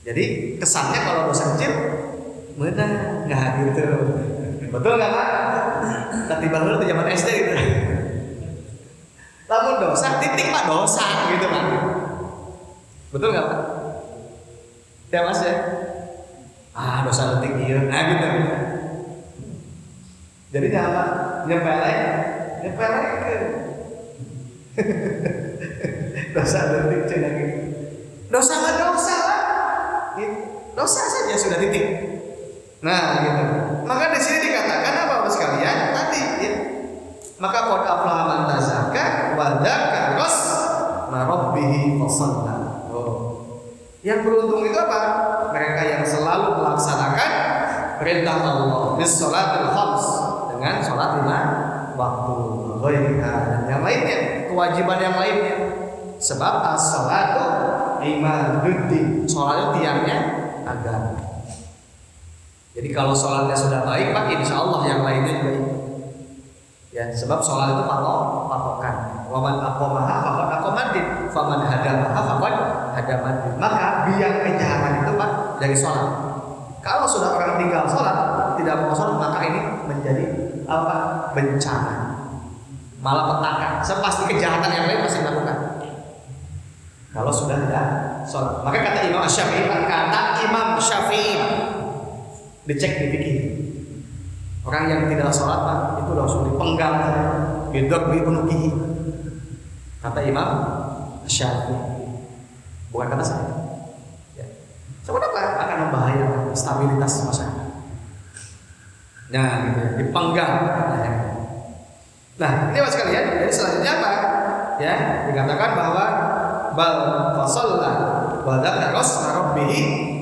Jadi kesannya kalau dosa kecil, mana nggak gitu. Betul nggak, Pak? Tiba dulu di zaman SD gitu. Namun dosa titik, Pak, dosa gitu, Pak. Betul nggak, Pak? Ya Mas ya. Dosa letik iya. Nah gitu. Jadi apa? Nyepelek ke dosa letik cina gitu. Dosa mah dosa, Pak. Gitu. Dosa saja sudah titik. Nah gitu. Maka di sini dikatakan apa Bapak sekalian? Tadi ya. Maka qad aflaha man tazakka wa dzakara isma rabbih fasalla. Yang beruntung itu apa? Mereka yang selalu melaksanakan perintah Allah bis sholatil khams, dengan sholat 5 waktu, dan yang lainnya, kewajiban yang lainnya. Sebab as-sholatu imaduddin, sholat itu tiangnya agama. Jadi kalau sholatnya sudah baik, Pak, insya Allah yang lainnya juga ikut. Ya, sebab sholat itu patokan. Waman aqamaha faqad aqamaddin, faman hadamaha faqad hadamaddin. Maka biang kejahatan itu, Pak, dari sholat. Kalau sudah orang tinggal sholat, tidak mau sholat, maka ini menjadi apa? Bencana, malapetaka. Pasti kejahatan yang lain pasti dilakukan. Kalau sudah tidak sholat, maka kata Imam Syafi'i, dicek di fikih. Orang yang tidak sholat, Pak, itu langsung dipenggal, bidok biunukihi. Kata Imam Syafi'i, bukan kata saya. Ya. Sebab apa? Akan membahayakan stabilitas masyarakat. Nah, gitu ya, dipenggal. Nah, ini Mas sekalian. Jadi selanjutnya apa? Ya, dikatakan bahwa bal fasalla wa dzakara isma rabbih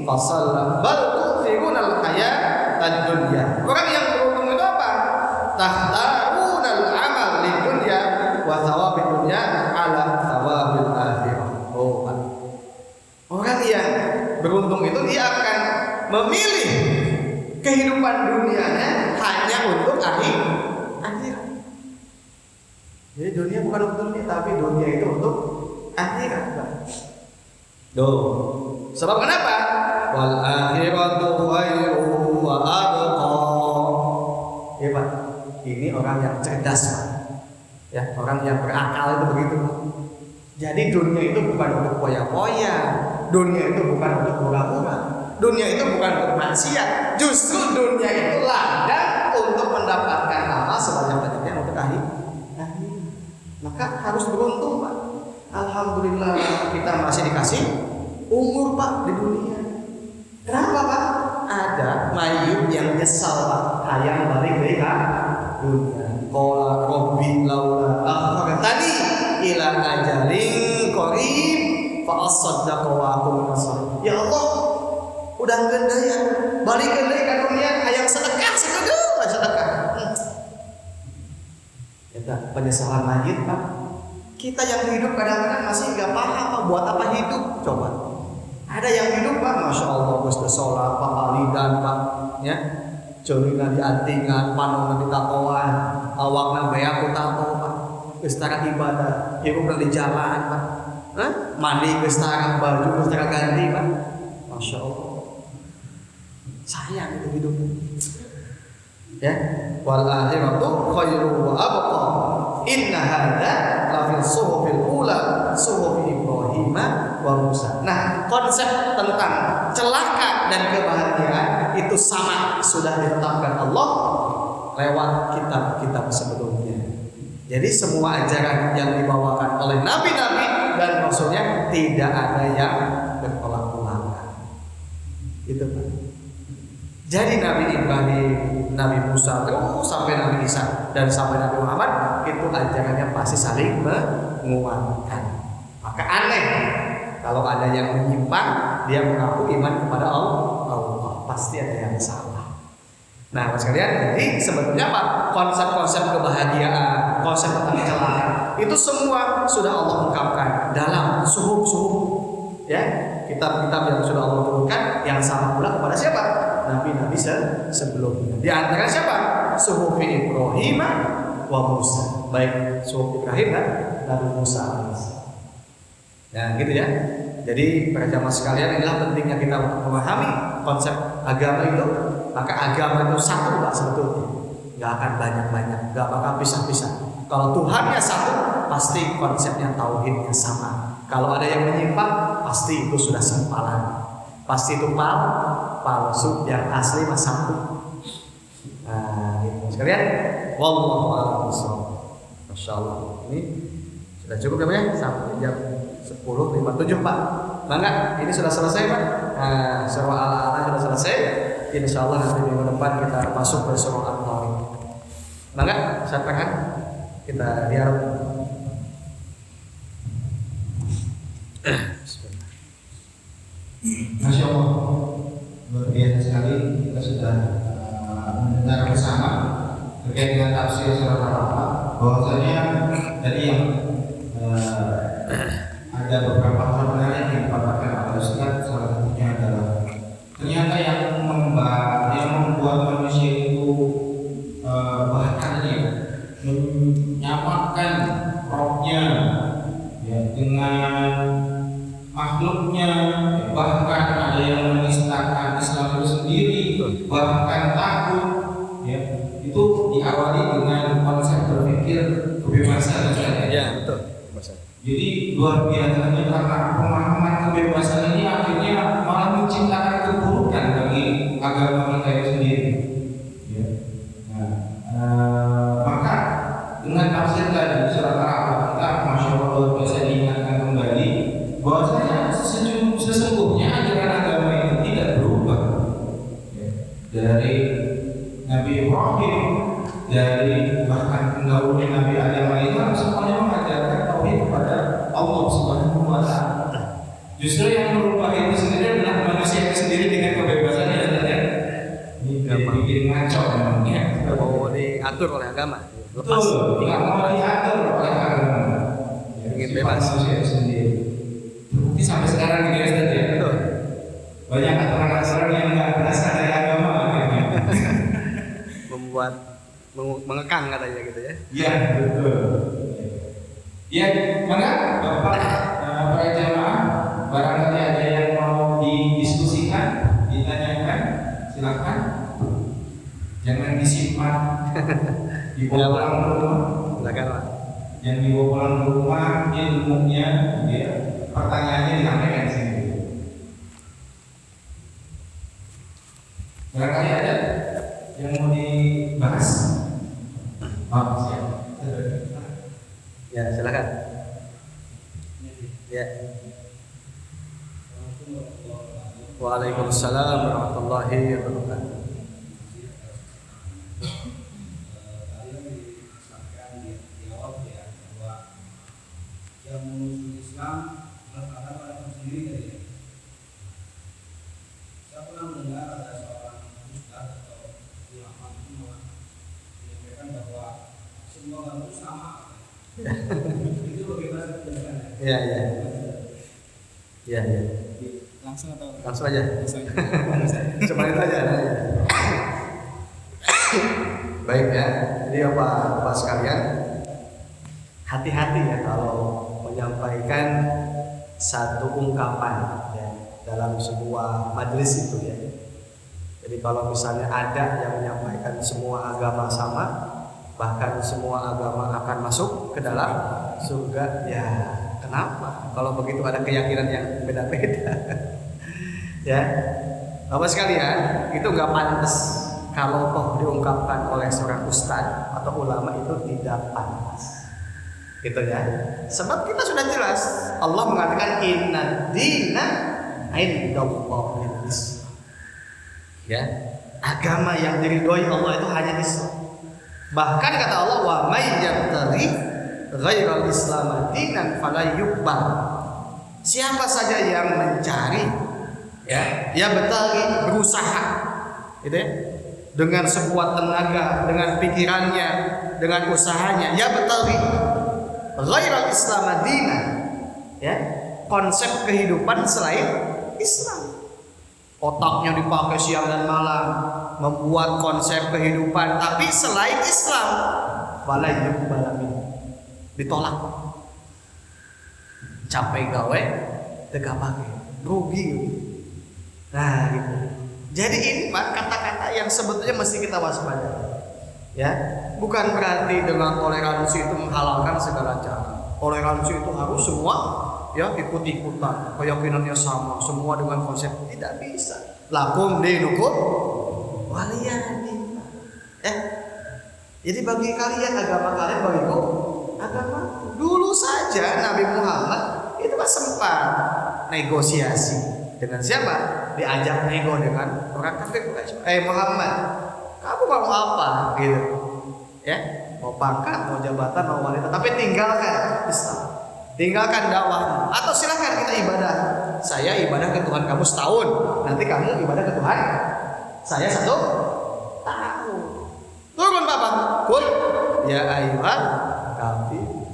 fasalla bal tu'thirunal hayatad dunya. Orang yang beruntung itu apa? Tahtarunal amal lid dunya wa thawabid dunya ala thawabil akhirah. Orang yang beruntung itu dia akan memilih kehidupan dunianya hanya untuk akhirat. Jadi dunia bukan untuk dunia, tapi dunia itu untuk akhirat. Sebab kenapa? Wal akhiratu khairu wa abqa. Ya Pak, ini orang yang cerdas, Pak. Ya, orang yang berakal itu begitu, Pak. Jadi dunia itu bukan untuk poya-poya, dunia itu bukan untuk pura-pura, dunia itu bukan untuk maksiat. Justru dunia itu ladang untuk mendapatkan amal sebanyak-banyaknya untuk akhirat. Maka harus beruntung, Pak. Alhamdulillah kita masih dikasih umur, Pak, di dunia. Kenapa, Pak? Ada mayit yang nyesal, Pak, hayang balik dari dunia. Qala rabbi laula akhartani ila ajalin qarib fa asaddaqa wa aqum minasalihin. Ya Allah, udah gendaya balik deui ka dunia hayang sedekah sedekah. Eta penyesalan mayit, Pak. Kita yang hidup kadang-kadang masih nggak paham, Pak, buat apa hidup. Coba. Ada yang hidup, Pak, Masya Allah, Gusti sholat, Pak, alidan, Pak, ya. Curina di antingan, panona di tatoan, awakna beak tato, Pak. Gestara ibadah, hidup di jalan, Pak. Mandi gestara, baju gestara ganti, Pak. Masya Allah. Sayang itu hidup. Ya, wal akhiratu khairu wa abqa. Inna hadza la fil suhufil ula suhufi Ibrahim wa Musa. Nah, konsep tentang celaka dan kebahagiaan itu sama sudah ditetapkan Allah lewat kitab-kitab sebelumnya. Jadi semua ajaran yang dibawakan oleh nabi-nabi dan rasulnya tidak ada yang bertolak belakang. Itu, Pak. Jadi Nabi Ibrahim, Nabi Musa, terus sampai Nabi Isa dan sampai Nabi Muhammad itu ajarannya pasti saling menguatkan. Maka aneh kalau ada yang menyimpang, dia mengaku iman kepada Allah, pasti ada yang salah. Nah, Mas kalian, jadi sebetulnya apa? Konsep-konsep kebahagiaan, konsep tentang kecelakaan, itu semua sudah Allah ungkapkan dalam suhuf ya, kitab-kitab yang sudah Allah turunkan yang sama pula kepada siapa? Nabi-nabi sebelumnya. Di antara siapa? Suhuf Ibrahim wa Musa. Baik suhuf Ibrahim dan Nabi Musa. Nah, gitu ya. Jadi para jamaah sekalian, inilah pentingnya kita untuk memahami konsep agama itu. Maka agama itu satu Pak sebetulnya. Gak akan banyak-banyak, gak bakal pisah-pisah. Kalau Tuhannya satu, pasti konsepnya tauhidnya sama. Kalau ada yang menyimpang, pasti itu sudah sempalan. Pasti itu palsu, yang asli mah satu. Nah, gitu sekalian. Wallahu a'lam bishawab. Masyaallah. Ini sudah cukup ya sampai jam 10.57 Pak. Bangga, ini sudah selesai Pak. Nah, surah Al-A'la sudah selesai. Insyaallah nanti minggu depan kita masuk ke surah Al-Tarik. Bangga, silakan kita dialog. Masya Allah, luar biasa sekali. Kita sudah mendengar bersama terkait dengan tafsir surat Al-A'la. Bahwasanya tadi yang ada beberapa hal menarik yang dipaparkan oleh Ustaz. Salah satunya adalah ternyata yang membuat manusia itu bahkan menyamakan rohnya ya dengan makhluknya, bahkan ada yang menistakan Islam itu sendiri, bahkan takut ya, itu diawali dengan konsep berpikir kebebasan ya, betul. Jadi luar biasanya karena pemahaman kebebasan ini akhirnya malah menciptakan keburukan bagi agama kita itu sendiri ya. Maka dengan tafsir tadi surat Al-A'la kita Masya Allah luar biasa diingatkan kembali bahwasanya sesungguhnya ajaran agama itu tidak berubah ya. Dari Nabi Ibrahim, dari bahkan pendahulu Nabi Adam alaihissalam, semuanya mengajarkan tauhid kepada Allah Subhanahu wa Ta'ala. Justru yang berubah itu sendiri adalah manusia itu sendiri dengan kebebasannya dan bikin ngaco memangnya. Mau diatur oleh agama. Lepas. Tidak mau diatur oleh agama. Ingin bebas. Manusia itu sendiri. Terbukti sampai sekarang gitu ya Ustaz ya. Betul. Banyak aturan-aturan yang nggak berasal dari agama akhirnya. Membuat mengekang katanya gitu ya. Iya betul. Ya, maka Bapak para jamaah, barangkali ada yang mau didiskusikan, ditanyakan, silakan. Jangan disimpan, dibawa pulang ke rumah. Silakan Pak. Jangan dibawa pulang ke rumah, ilmunya, ya, pertanyaannya disampaikan di sini. Barangkali ada yang mau dibahas. Siap. Ya, silakan. Ya. Waalaikumsalam warahmatullahi wabarakatuh. Yang mengusung Islam berkata pada sendiri tadi. Saya pernah mendengar ada seorang ustaz atau ulama itu menyampaikan bahwa semua agama sama. Itu bagaimana penjelasannya? Iya, iya. Iya, iya. Langsung atau Langsung aja. langsung? Cuma itu aja. Baik ya. Jadi Bapak sekalian, hati-hati ya kalau menyampaikan satu ungkapan ya, dalam sebuah majelis itu ya. Jadi kalau misalnya ada yang menyampaikan semua agama sama, bahkan semua agama akan masuk ke dalam surga, ya kenapa? Kalau begitu ada keyakinan yang beda-beda. Ya, Bapak sekalian, itu nggak pantas kalau toh diungkapkan oleh seorang ustadz atau ulama itu tidak pantas. Gitu ya. Sebab kita sudah jelas Allah mengatakan inna dina indallahil Islam. Ya, agama yang diridhoi Allah itu hanya Islam. Bahkan kata Allah wa may yabtaghi ghairal islam dinan fala yuqbal. Siapa saja yang mencari ya, dia bertari berusaha gitu ya, dengan sekuat tenaga, dengan pikirannya, dengan usahanya, ya betul ghairal Islam madinah, ya, konsep kehidupan selain Islam. Otaknya dipakai siang dan malam membuat konsep kehidupan, tapi selain Islam, wala yuqbal minhu, ditolak. Capek gawe teu kapake, rugi. Nah, gitu. Jadi ini Pak kata-kata yang sebetulnya mesti kita waspada. Ya, bukan berarti dengan toleransi itu menghalalkan segala cara. Toleransi itu harus semua ya ikut-ikutan, keyakinannya sama, semua dengan konsep, tidak bisa. Lakum dinukum waliyadin. Jadi bagi kalian agama kalian, bagiku agama. Dulu saja Nabi Muhammad itu kan sempat negosiasi dengan siapa? Diajak nego dengan orang kafir. Muhammad, kamu mau apa? Gitu. Ya, mau pangkat, mau jabatan, mau wanita, tapi tinggalkan Islam, tinggalkan dakwah, atau silakan kita ibadah. Saya ibadah ke Tuhan kamu setahun, nanti kamu ibadah ke Tuhan saya 1 tahun. Turun Bapak, kul ya ayyuhan kafir.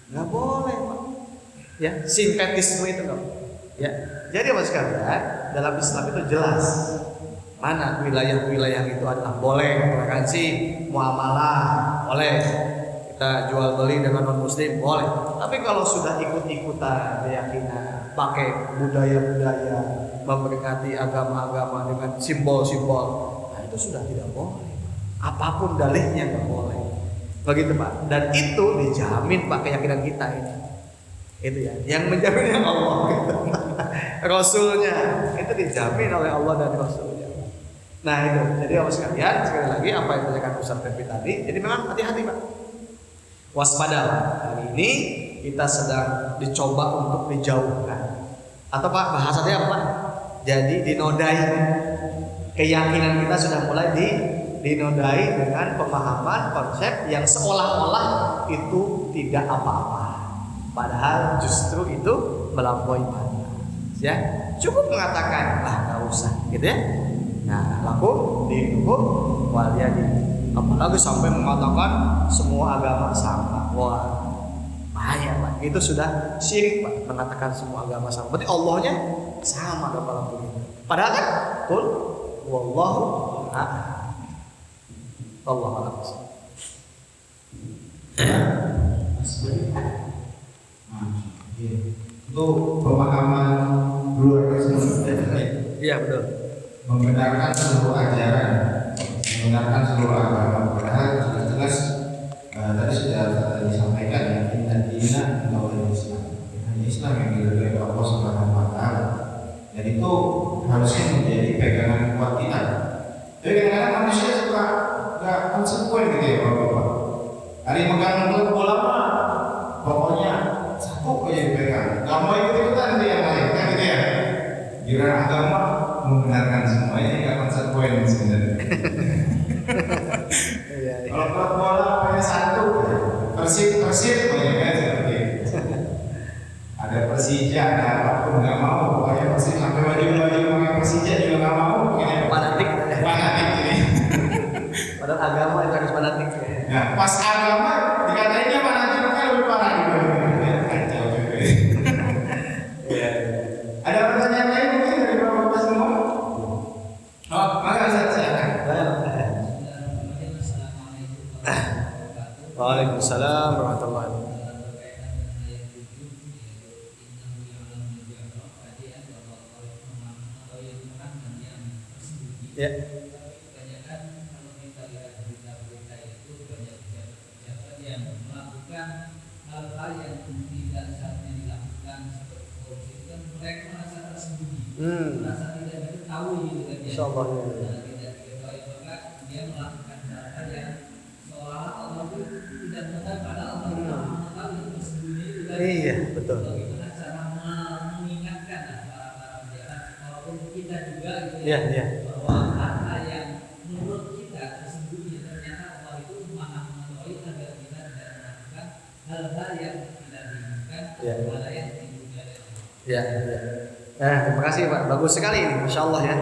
Nggak boleh Pak. Ya, sintetisme itu nggak. Ya, jadi apa sekalian, dalam Islam itu jelas mana wilayah-wilayah itu adalah boleh toleransi, muamalah boleh, kita jual beli dengan non muslim boleh. Tapi kalau sudah ikut-ikutan keyakinan, pakai budaya-budaya, memberkati agama-agama dengan simbol-simbol, nah itu sudah tidak boleh. Apapun dalihnya nggak boleh. Begitu Pak. Dan itu dijamin Pak keyakinan kita ini. Itu ya, yang menjamin Allah gitu. Rasulnya itu dijamin oleh Allah dan Rasulnya. Nah itu, jadi apa sekalian, sekali lagi apa yang disampaikan Ustaz Fepi tadi, jadi memang hati-hati Pak, waspada. Hari ini kita sedang dicoba untuk dijauhkan, atau Pak bahasanya apa Pak? Jadi dinodai, keyakinan kita sudah mulai dinodai dengan pemahaman konsep yang seolah-olah itu tidak apa-apa, padahal justru itu melampaui batas. Ya, cukup mengatakan nggak usah, gitu ya. Nah, lakum dinukum waliyadin. Apalagi sampai mengatakan semua agama sama. Wah, bahaya Pak. Itu sudah syirik Pak, mengatakan semua agama sama. Berarti Allahnya sama dalam begitu. Padahal kan, qul wallahu ahad. Allahu akbar. Itu pemahaman pluralisme. Iya betul. Membenarkan seluruh ajaran, membenarkan seluruh agama. Padahal jelas-jelas tadi sudah disampaikan ya, inna dina indallahi Islam. Hanya Islam yang diridhoi oleh Allah Subhanahu wa taala. Dan itu harusnya menjadi pegangan kuat kita. Tapi kadang-kadang manusia suka nggak konsekuen gitu ya Bapak. Hari megang klub bola mah pokoknya satu aja dipegang. Nggak mau ikut-ikutan nanti yang lain kan gitu ya. Giliran agama membenarkan semuanya, nggak konsekuen sebenarnya. Kalau klub bola pokoknya satu, Persib pokoknya kan seperti itu. Ada Persija, ada apapun nggak mau, pokoknya Persib sampai baju pakai Persija juga nggak mau, pokoknya Fanatik ini. Padahal agama itu harus fanatik. Nah, pas agama dikatainnya fanatik kan lebih parah dibanding kacau juga. Ada pertanyaan lain mungkin dari Bapak semua? Oh, maka silakan. Waalaikumsalam warahmatullahi wabarakatuh. Ya. Kebanyakan kalau kita lihat berita-berita itu banyak pejabat-pejabat yang melakukan hal-hal yang tidak seharusnya dilakukan seperti korupsi itu kan mereka merasa tersembunyi, merasa tidak diketahui gitu kan ya. Insyaallah ya. Tidak diketahui maka dia melakukan hal-hal yang seolah Allah itu tidak mengetahui pada Allah mengetahui yang tersembunyi itu kan. Iya betul. Bagaimana cara mengingatkan para pejabat maupun kita juga gitu Iya ya. iya. Bahwa hal yang menurut kita tersembunyi ternyata Allah itu maha mengetahui agar kita tidak melakukan hal-hal yang tidak diinginkan, hal yang tidak. Ya, ya. Terima kasih Pak. Bagus sekali ini, Masya Allah ya.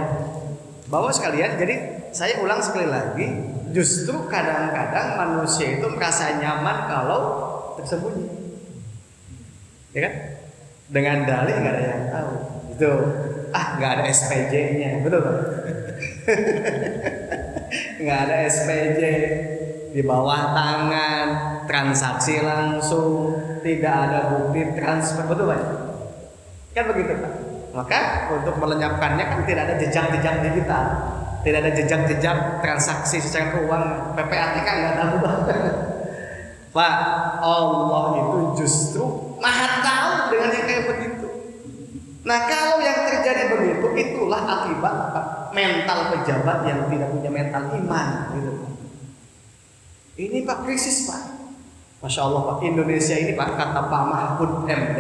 Bapak sekalian, jadi saya ulang sekali lagi, justru kadang-kadang manusia itu merasa nyaman kalau tersembunyi, ya kan? Dengan dalih nggak ada yang tahu, itu nggak ada SPJ-nya, betul kan? Nggak ada SPJ, di bawah tangan, transaksi langsung, tidak ada bukti transfer, betul Pak? Kan begitu Pak? Maka untuk melenyapkannya kan tidak ada jejak-jejak digital, tidak ada jejak-jejak transaksi secara keuangan, PPATK nggak tahu Pak. Allah itu justru maha tahu dengan yang kayak begitu. Nah kalau yang terjadi begitu, itulah akibat mental pejabat yang tidak punya mental iman gitu. Ini Pak krisis Pak. Masya Allah Pak, Indonesia ini Pak, kata Pak Mahfud MD,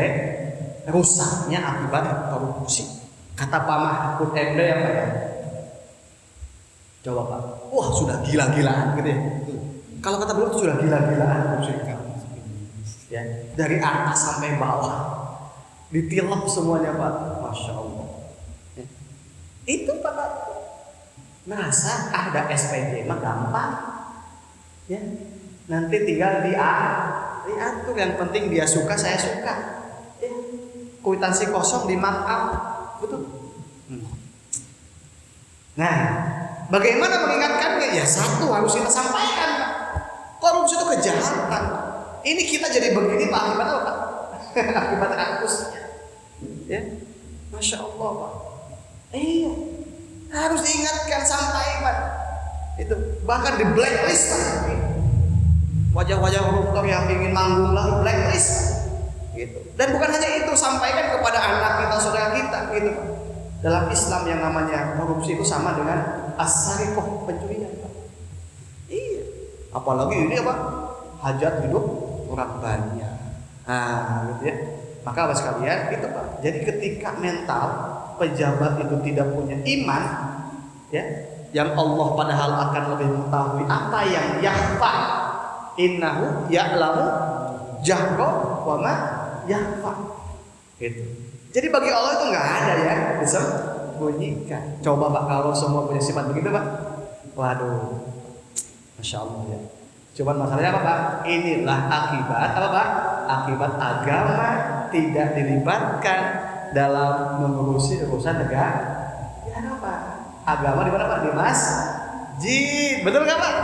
rusaknya akibat korupsi. Kata Pak Mahfud MD yang mana? Coba Pak, wah sudah gila-gilaan gitu ya. Kalau kata beliau sudah gila-gilaan korupsi. Ya, dari atas sampai bawah ditilep semuanya Pak, Masya Allah ya. Itu Pak merasa ada SPJ mah gampang ya, nanti tinggal diatur, yang penting dia suka saya suka ya. Kwitansi kosong di markup, betul. Nah bagaimana mengingatkannya? Ya satu harus kita sampaikan Pak, korupsi itu kejahatan. Ini kita jadi begini Pak, akibat apa Pak? Akibat kakusnya ya, Masya Allah Pak. Iya, harus diingatkan, sampaikan itu, bahkan di blacklist Pak. Wajah-wajah koruptor yang ingin manggung lah blacklist gitu. Dan bukan hanya itu, sampaikan kepada anak kita, saudara kita gitu Pak. Dalam Islam yang namanya korupsi itu sama dengan as-sariqah, pencurian Pak. Iya, apalagi ini apa? Hajat hidup orang banyak. Nah, gitu ya. Maka Bapak sekalian, itu Pak. Jadi ketika mental pejabat itu tidak punya iman, ya, yang Allah padahal akan lebih mengetahui apa yang yakhfa. Innahu ya'lamu jahra wa ma yakhfa. Gitu. Jadi bagi Allah itu nggak ada ya disembunyikan. Coba Pak kalau semua punya sifat begitu Pak. Waduh, Masya Allah ya. Cuman masalahnya apa Pak? Inilah akibat apa Pak? Akibat agama tidak dilibatkan dalam mengurusi urusan negara. Ya apa? Agama di mana Pak? Di masjid. Betul nggak Pak?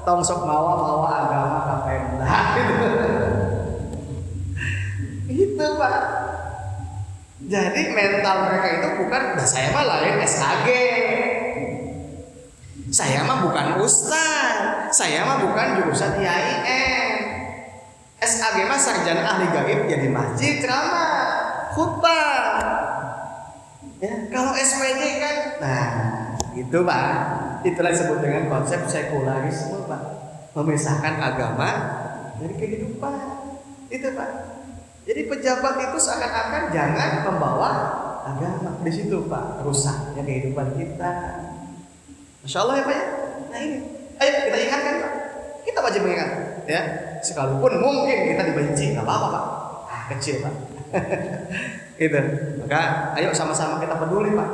Tongsok mawa agama kapenda. Itu Pak. Jadi mental mereka itu bukan, nah saya mah lain SKG. Saya mah bukan ustaz, saya mah bukan jurusan IAIN. SAG mah sarjana ahli gaib ya di masjid ceramah, khutbah. Ya, kalau SPJ kan, nah gitu Pak. Itulah disebut dengan konsep sekularisme Pak, memisahkan agama dari kehidupan. Itu Pak. Jadi pejabat itu seakan-akan jangan membawa agama di situ Pak, rusaknya kehidupan kita. Masya Allah ya Pak ya. Nah ini, ayo kita ingatkan Pak. Kita wajib mengingat ya. Sekalipun mungkin kita dibenci, nggak apa-apa Pak. Kecil Pak. Gitu. Maka ayo sama-sama kita peduli Pak.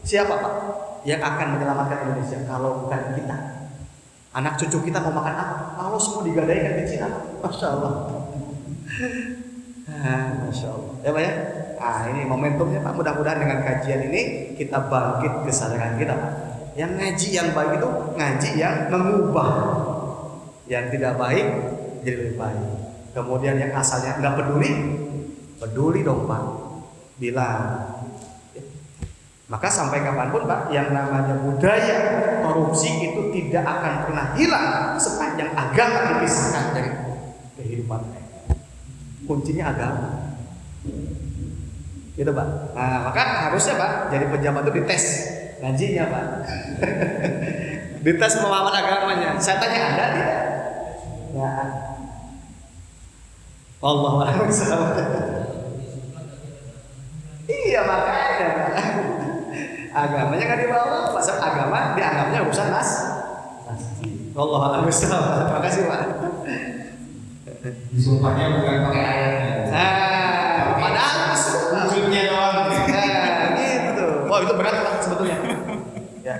Siapa Pak yang akan menyelamatkan Indonesia kalau bukan kita? Anak cucu kita mau makan apa? Kalau semua digadaikan di Cina, Masya Allah. Masya Allah. Ya Pak ya. Nah ini momentumnya Pak. Mudah-mudahan dengan kajian ini kita bangkit kesadaran kita Pak. Yang ngaji yang baik itu ngaji yang mengubah yang tidak baik jadi lebih baik. Kemudian yang asalnya nggak peduli dong Pak, bilang. Maka sampai kapanpun Pak, yang namanya budaya korupsi itu tidak akan pernah hilang sepanjang agama dipisahkan dari kehidupan mereka. Kuncinya agama. Gitu Pak. Nah maka harusnya Pak, jadi pejabat itu dites ngajinya Pak. Dites pemahaman agamanya. Saya tanya ada tidak? Ya. Allahu a'lam. Iya makanya agamanya kan dibawa, pasal agama dianggapnya urusan mas. Allahu a'lam. Terima kasih Pak. Disumpahnya bukan pakai ayatnya. Padahal wujudnya doang. gitu. Wah itu berat Pak sebetulnya. Ya.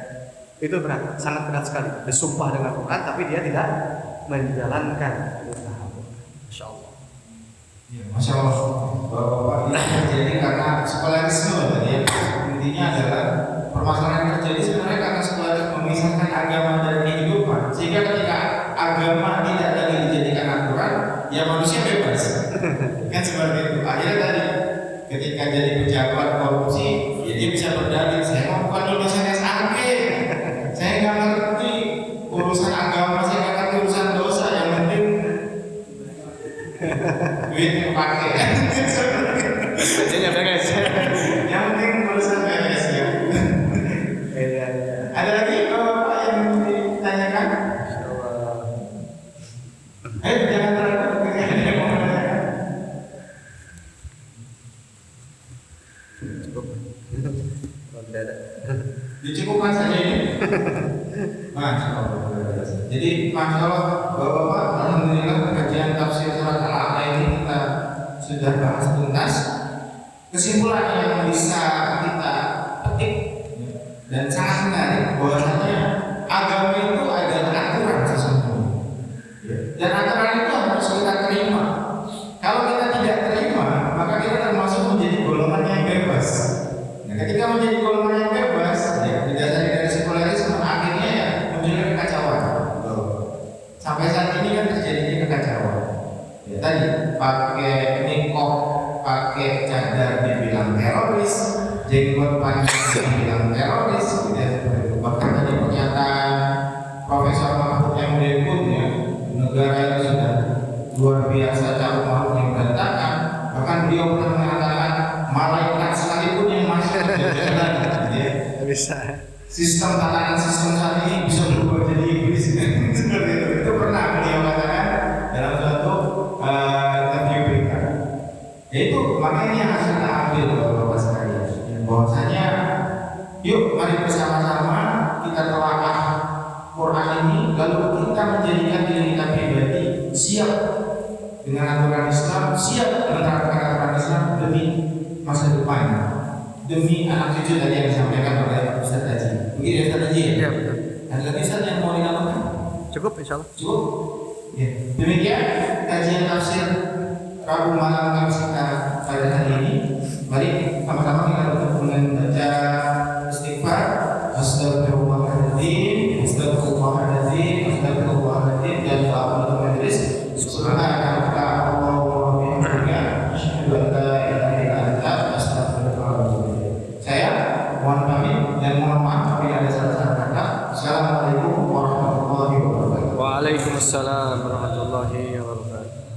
Itu berat, sangat berat sekali. Bersumpah dengan Quran tapi dia tidak menjalankan perintah Allah. Masya Allah. Ya, Masya Allah. Bapak-bapak ini terjadi karena sekularisme tadi ya. Intinya adalah permasalahan yang terjadi sebenarnya karena sekularisme memisahkan agama dari kehidupan. Sehingga ketika agama tidak lagi dijadikan aturan, ya manusia bebas. Kan seperti itu. Akhirnya tadi ketika jadi pejabat korupsi, ya dia bisa berdalih, saya mau bukan lulusan SAG, saya nggak ngerti urusan agama, saya nggak ngerti urusan dosa, yang penting duitnya pakai. Jadinya beres. Yang penting urusan beres ya. Iya. Ada lagi Bapak yang ditanyakan? Ayo jangan terlalu ketika ada yang mau menanyakan. Cukup. Kalau tidak ada. Dicukupkan saja ini. Masya Allah. Jadi Masya Allah Bapak-bapak, alhamdulillah kajian tafsir surat Al-A'la ini kita sudah bahas tuntas. Kesimpulan yang bisa kita petik dan sangat menarik bahwasanya agama itu adalah aturan sesungguhnya. Dan aturan itu harus kita terima. Kalau kita tidak terima, maka kita termasuk menjadi golongan yang bebas. Nah, ketika menjadi golongan yang bebas, ya, didasari dari sekularisme, akhirnya ya munculnya kekacauan. Sampai saat ini kan terjadi kekacauan. Ya, tadi pakai nikob, pakai cadar dibilang teroris, jenggot panjang dibilang teroris, gitu ya. Bahkan tadi pernyataan Profesor Mahfud MD pun ya, negara ini sudah luar biasa campur makhluk yang berantakan. Bahkan beliau pernah mengatakan malaikat sekalipun yang masuk ke jalan, ya. Bisa. Sistem tatanan sistem saat ini bisa berubah jadi iblis. Seperti itu. Itu pernah beliau katakan dalam suatu interview berita. Yaitu makanya yang harus kita ambil Bapak sekalian, bahwasanya yuk mari bersama-sama kita telaah Quran ini, lalu kita menjadikan diri kita pribadi siap dengan aturan Islam, siap menerapkan aturan Islam demi masa depan, demi anak cucu tadi yang disampaikan oleh Ustaz Haji. Begitu ya Ustaz Haji? Iya betul. Ada lagi Ustaz yang mau dinamakan? Cukup insya Allah. Cukup? Ya. Demikian kajian tafsir Rabu malam Kamis kita pada hari ini. Mari sama-sama kita tutup dengan baca istighfar. Astagfirullahaladzim, Astagfirullahaladzim, Astagfirullahaladzim. Dan doa penutup majelis. Subhanaka Allahumma wa bihamdika, asyhadu an la ilaha illa anta, astaghfiruka wa atubu ilaik. Saya mohon pamit dan mohon maaf apabila ada salah-salah kata. Assalamualaikum warahmatullahi wabarakatuh. Waalaikumsalam warahmatullahi wabarakatuh.